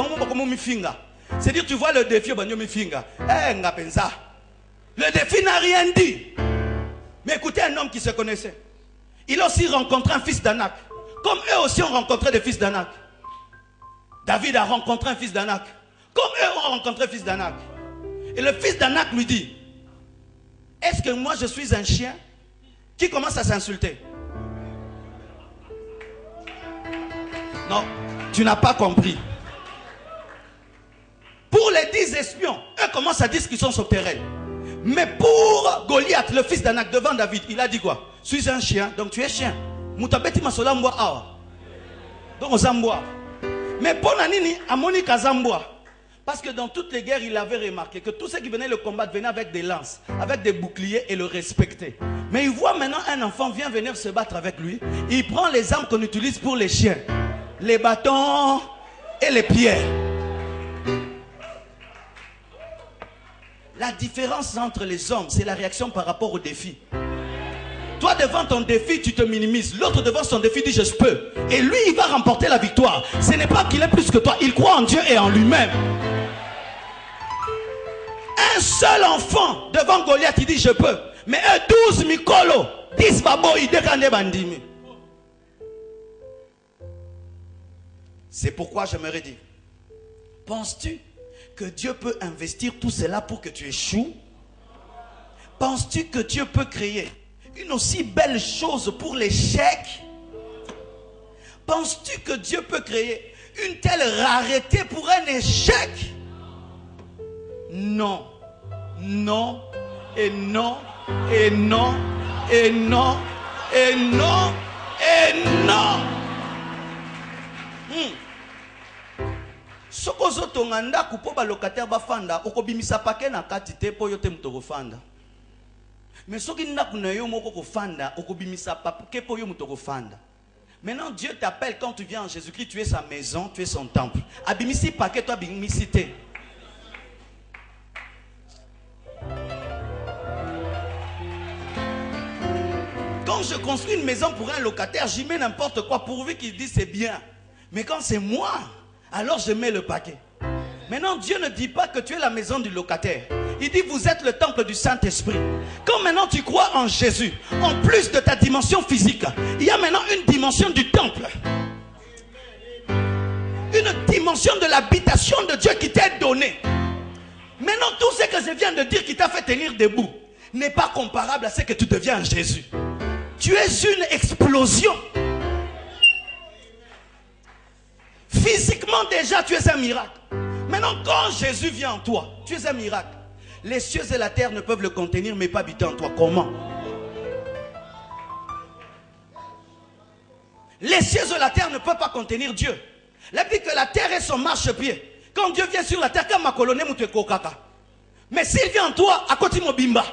C'est-à-dire, tu vois le défi, le défi n'a rien dit. Mais écoutez un homme qui se connaissait. Il a aussi rencontré un fils d'Anak. Comme eux aussi ont rencontré des fils d'Anak. David a rencontré un fils d'Anak. Comme eux ont rencontré un fils d'Anak. Et le fils d'Anak lui dit, est-ce que moi je suis un chien qui commence à s'insulter? Non, tu n'as pas compris. Pour les 10 espions, eux commencent à dire qu'ils sont sauterelles. Mais pour Goliath, le fils d'Anak, devant David, il a dit quoi? Je suis un chien, donc tu es chien. Mutabeti masola mboa awa. Donc on zamboa. Mais pour Nanini, Amoni Kazamboa. Parce que dans toutes les guerres, il avait remarqué que tous ceux qui venaient le combattre venaient avec des lances, avec des boucliers et le respectaient. Mais il voit maintenant un enfant vient venir se battre avec lui. Il prend les armes qu'on utilise pour les chiens. Les bâtons et les pierres. La différence entre les hommes, c'est la réaction par rapport au défi. Toi, devant ton défi, tu te minimises. L'autre, devant son défi, dit « je peux ». Et lui, il va remporter la victoire. Ce n'est pas qu'il est plus que toi. Il croit en Dieu et en lui-même. Un seul enfant, devant Goliath, il dit « je peux ». Mais eux, 12 mikolo, 10 babo, ils décandent bandimi. C'est pourquoi j'aimerais dire, penses-tu que Dieu peut investir tout cela pour que tu échoues? Penses-tu que Dieu peut créer une aussi belle chose pour l'échec? Penses-tu que Dieu peut créer une telle rareté pour un échec? Non, non, et non, et non, et non, et non, et non. Sokozo tonganda kupoba locataire bafanda okobimisa pake na kati te po yote mutoko fanda. Mais soki ndaku na yo moko kofanda okobimisa pake po yo mutoko fanda. Maintenant Dieu t'appelle quand tu viens en Jésus-Christ, tu es sa maison, tu es son temple. Abimisi pake toi abimisi te. Quand je construis une maison pour un locataire, j'y mets n'importe quoi pourvu qu'il dise c'est bien. Mais quand c'est moi, alors je mets le paquet. Maintenant, Dieu ne dit pas que tu es la maison du locataire. Il dit vous êtes le temple du Saint-Esprit. Quand maintenant tu crois en Jésus, en plus de ta dimension physique, il y a maintenant une dimension du temple. Une dimension de l'habitation de Dieu qui t'est donnée. Maintenant, tout ce que je viens de dire qui t'a fait tenir debout n'est pas comparable à ce que tu deviens en Jésus. Tu es une explosion. Physiquement déjà, tu es un miracle. Maintenant, quand Jésus vient en toi, tu es un miracle. Les cieux et la terre ne peuvent le contenir, mais pas habiter en toi. Comment? Les cieux et la terre ne peuvent pas contenir Dieu. Il dit que la terre est son marchepied. Quand Dieu vient sur la terre, comme ma colonne, tu kokaka. Mais s'il vient en toi, à côté de bimba.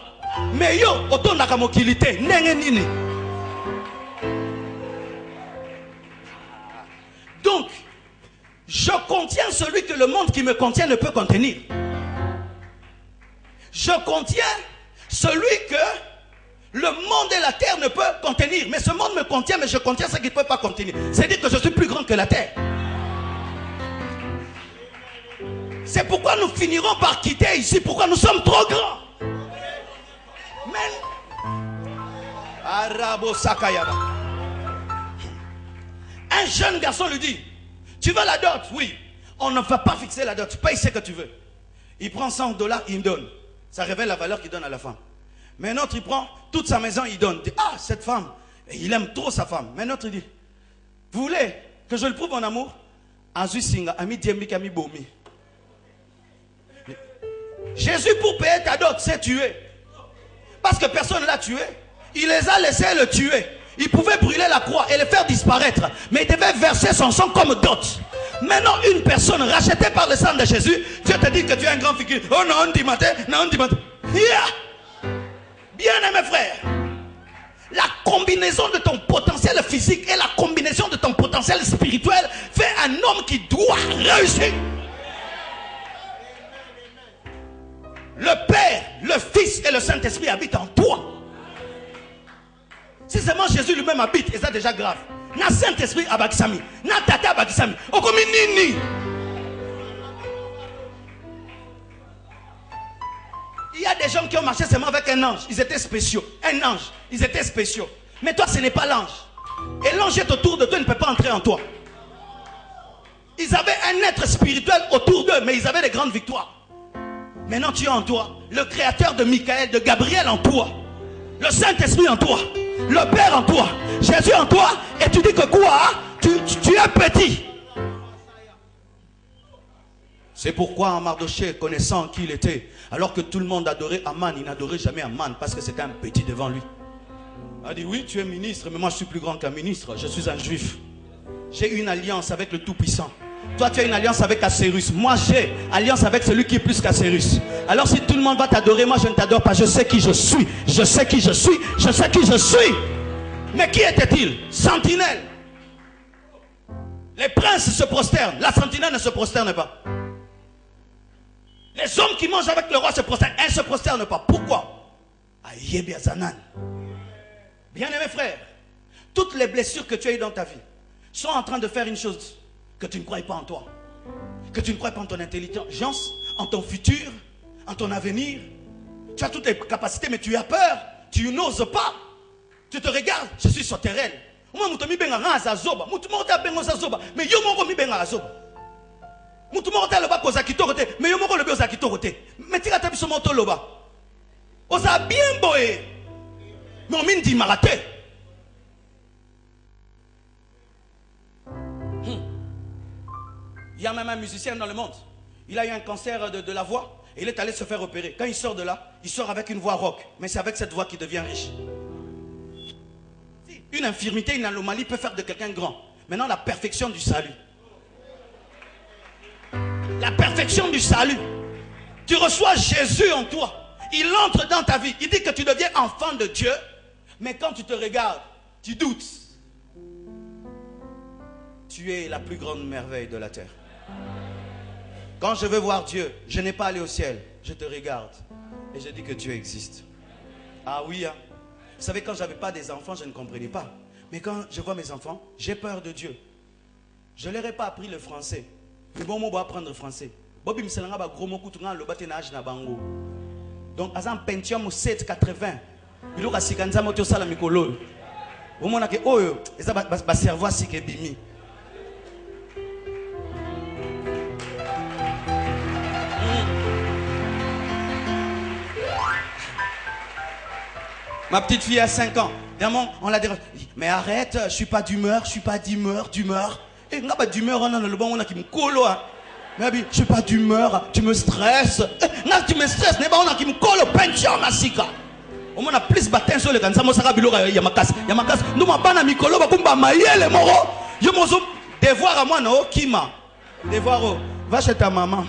Mais yo, autant n'a qu'à mokilité. Nini. Donc, je contiens celui que le monde qui me contient ne peut contenir. Je contiens celui que le monde et la terre ne peuvent contenir. Mais ce monde me contient, mais je contiens ce qu'il ne peut pas contenir. C'est-à-dire que je suis plus grand que la terre. C'est pourquoi nous finirons par quitter ici. Pourquoi nous sommes trop grands. Arabo Sakayaba. Un jeune garçon lui dit, tu veux la dot? Oui. On ne va pas fixer la dot. Tu payes ce que tu veux. Il prend $100, il me donne. Ça révèle la valeur qu'il donne à la femme. Mais un autre, il prend toute sa maison, il donne. Il dit, ah, cette femme. Et il aime trop sa femme. Mais un autre, il dit, vous voulez que je le prouve mon amour? Jésus, pour payer ta dot, s'est tué. Parce que personne ne l'a tué. Il les a laissés le tuer. Il pouvait brûler la croix et le faire disparaître. Mais il devait verser son sang comme dot. Maintenant, une personne rachetée par le sang de Jésus, Dieu te dit que tu es un grand figure. Oh non, on dit matin, non, on dit matin. Yeah. Bien aimé frère, la combinaison de ton potentiel physique et la combinaison de ton potentiel spirituel fait un homme qui doit réussir. Le Père, le Fils et le Saint-Esprit habitent en toi. Si seulement Jésus lui-même habite, et ça déjà grave. Na Saint-Esprit abakisami, na tata abakisami. Okomi nini. Il y a des gens qui ont marché seulement avec un ange. Ils étaient spéciaux. Un ange. Ils étaient spéciaux. Mais toi, ce n'est pas l'ange. Et l'ange est autour de toi, il ne peut pas entrer en toi. Ils avaient un être spirituel autour d'eux, mais ils avaient des grandes victoires. Maintenant, tu es en toi. Le créateur de Michael, de Gabriel en toi. Le Saint-Esprit en toi. Le Père en toi. Jésus en toi. Et tu dis que quoi? Tu es petit. C'est pourquoi Mardochée, connaissant qui il était, alors que tout le monde adorait Aman, il n'adorait jamais Aman parce que c'était un petit devant lui. Il a dit, oui, tu es ministre, mais moi je suis plus grand qu'un ministre. Je suis un juif. J'ai une alliance avec le Tout-Puissant. Toi, tu as une alliance avec Assyrus. Moi, j'ai alliance avec celui qui est plus qu'Assyrus. Alors, si tout le monde va t'adorer, moi, je ne t'adore pas. Je sais qui je suis. Je sais qui je suis. Je sais qui je suis. Mais qui était-il? Sentinelle. Les princes se prosternent. La sentinelle ne se prosterne pas. Les hommes qui mangent avec le roi se prosternent. Elle ne se prosterne pas. Pourquoi? Aïebi Azanan. Bien-aimé frère, toutes les blessures que tu as eues dans ta vie sont en train de faire une chose. Que tu ne crois pas en toi, que tu ne crois pas en ton intelligence, en ton futur, en ton avenir. Tu as toutes les capacités, mais tu as peur, tu n'oses pas. Tu te regardes, je suis sauterelle. Mais on m'a dit malaté. Il y a même un musicien dans le monde. Il a eu un cancer de la voix. Et il est allé se faire opérer. Quand il sort de là, il sort avec une voix rock. Mais c'est avec cette voix qu'il devient riche. Une infirmité, une anomalie peut faire de quelqu'un grand. Maintenant, la perfection du salut. La perfection du salut. Tu reçois Jésus en toi. Il entre dans ta vie. Il dit que tu deviens enfant de Dieu. Mais quand tu te regardes, tu doutes. Tu es la plus grande merveille de la terre. Quand je veux voir Dieu, je n'ai pas allé au ciel. Je te regarde et je dis que Dieu existe. Ah oui, hein? Vous savez, quand je n'avais pas des enfants, je ne comprenais pas. Mais quand je vois mes enfants, j'ai peur de Dieu. Je ne leur ai pas appris le français. Mais bon, moi, je vais apprendre le français. Donc, à un Pentium 780, il y a un Sikanza moto sala mikolo. Au moment que oh, ça va servir si que bimi. Ma petite fille a 5 ans. Vraiment, on l'a dérange. Mais arrête, je suis pas d'humeur, je suis pas d'humeur. Et on n'a pas d'humeur, on a le bon, on a qui me colle. Mais je suis pas d'humeur, tu me stresses. Tu me stresses, n'est pas on a qui me colle au peinture, massika. Au moins, on a plus battu sur le cancer, moi, ça va bilora, yamakas. Nous, ma bana mikolo, bakumba maïe, les moro. Yo, mozo, Devoir à moi, non, Kima. Devoir, va chez ta maman.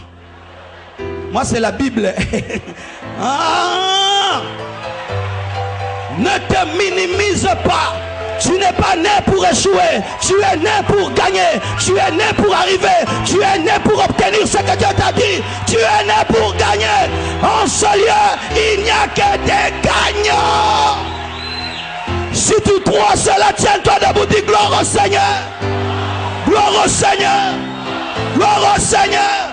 Moi, c'est la Bible. Ah! Ne te minimise pas. Tu n'es pas né pour échouer. Tu es né pour gagner. Tu es né pour arriver. Tu es né pour obtenir ce que Dieu t'a dit. Tu es né pour gagner. En ce lieu, il n'y a que des gagnants. Si tu crois cela, tiens-toi debout, dis gloire au Seigneur. Gloire au Seigneur. Gloire au Seigneur.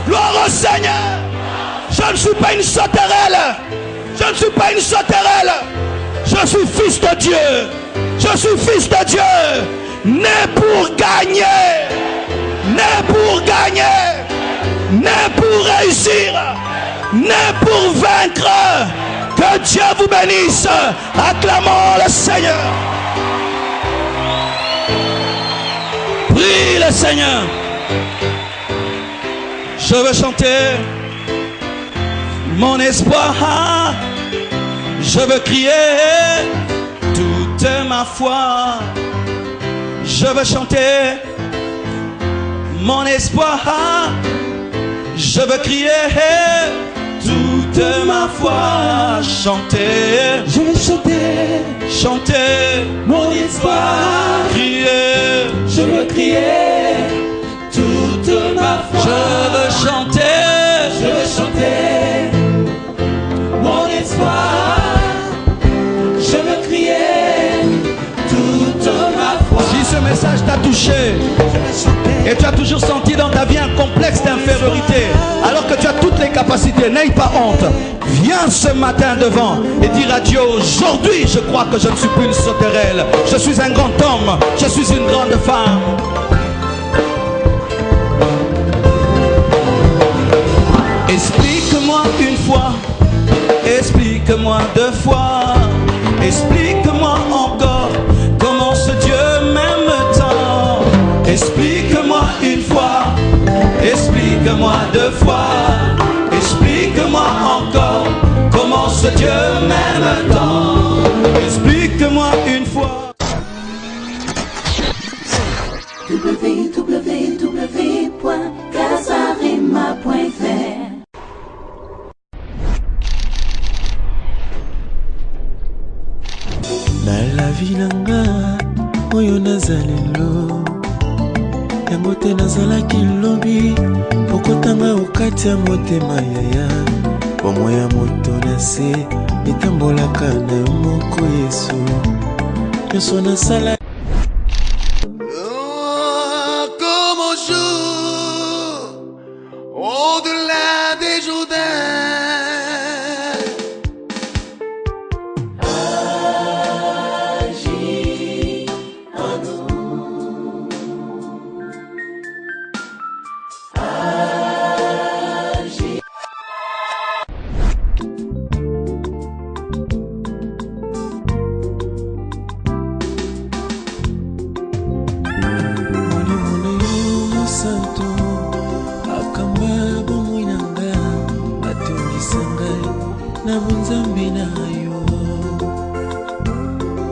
Gloire au Seigneur. Je ne suis pas une sauterelle. Je ne suis pas une sauterelle. Je suis fils de Dieu. Je suis fils de Dieu. Né pour gagner. Né pour gagner. Né pour réussir. Né pour vaincre. Que Dieu vous bénisse. Acclamons le Seigneur. Prie le Seigneur. Je veux chanter mon espoir. Je veux crier toute ma foi. Je veux chanter mon espoir. Je veux crier toute ma foi. Chanter. Je veux chanter. Chanter mon espoir. Crier. Je veux crier toute ma foi. Je veux chanter. Je veux chanter mon espoir. Je veux crier toute ma foi. Si ce message t'a touché et tu as toujours senti dans ta vie un complexe d'infériorité, alors que tu as toutes les capacités, n'aie pas honte. Viens ce matin devant et dire à Dieu, aujourd'hui je crois que je ne suis plus une sauterelle. Je suis un grand homme, je suis une grande femme. Explique-moi une fois, explique-moi deux fois, explique-moi encore comment ce Dieu m'aime tant. Explique-moi une fois, explique-moi deux fois, explique-moi encore comment ce Dieu m'aime tant. Explique-moi une fois. www.casarema.fr Na la vie nanga oyo nazalelo yango te nazalaki lobi okotanga okati ya motema yaya bomoi ya moto na se etambolaka na yo moko Yesu nyonso nasala comme un jour au-delà des Jourdains.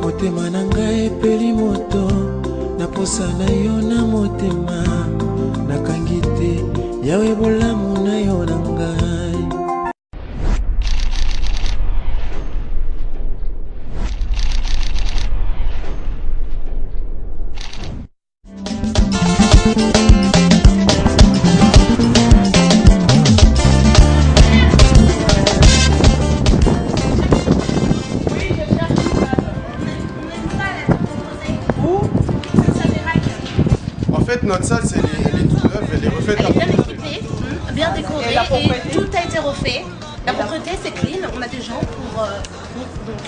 Motema na ngai epeli moto na posa na yo na motema nakangi te yawe bolamu na yo na ngai. Notre salle, elle est toute neuve, elle est refaite. Elle est bien équipée, bien décorée et tout a été refait. La propreté c'est clean, on a des gens pour donc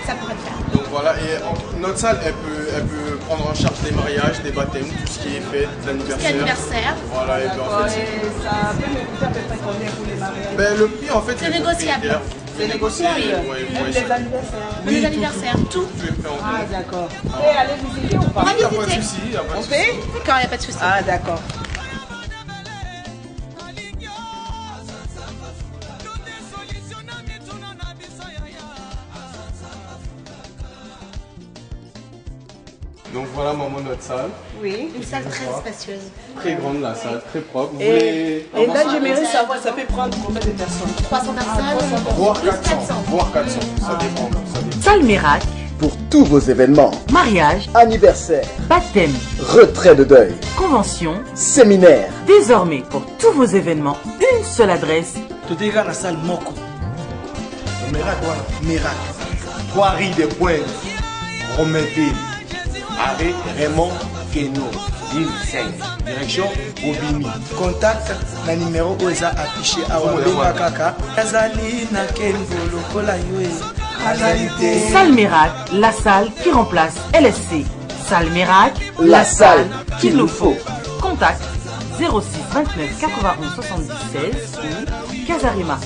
ça pourrait le faire. Donc voilà, et notre salle elle peut prendre en charge des mariages, des baptêmes, tout ce qui est fait, l'anniversaire. Voilà, et puis en fait, ça peut me coûter à peu près combien pour les mariages? Ben, le prix en fait c'est négociable. C'est négociable. Même les anniversaires. Oui, les anniversaires, tout. Ah d'accord. Vous pouvez aller visiter ou pas? On va Il n'y a pas de visiter. souci, il n'y a pas de On souci. fait? D'accord, il n'y a pas de souci. Ah d'accord. Donc voilà maman notre salle. Oui. Une salle très spacieuse. Très grande la salle, très propre. Vous Et voulez... là, j'aimerais savoir, ça peut prendre combien de personnes? 300 personnes, Voire plus 400. 400. Voire 400. Ça dépend. Ça dépend. Salle Miracle, Pour tous vos événements, mariage, anniversaire, baptême, retrait de deuil, convention. séminaire. Désormais, pour tous vos événements, une seule adresse. Tout est dans la salle Moko. Miracle, miracle. 3 riz de pointe, Romainville, arrêt Raymond Keno, ville 5, direction Bobini. Contact na numéro oza affiché awa benga kaka. Azali na kenvolo kola yoe. Azalité. Salle Miracle, la salle qui remplace LSC. Salle Miracle, La salle qu'il nous faut. Contact 06 29 91 76 ou casarima@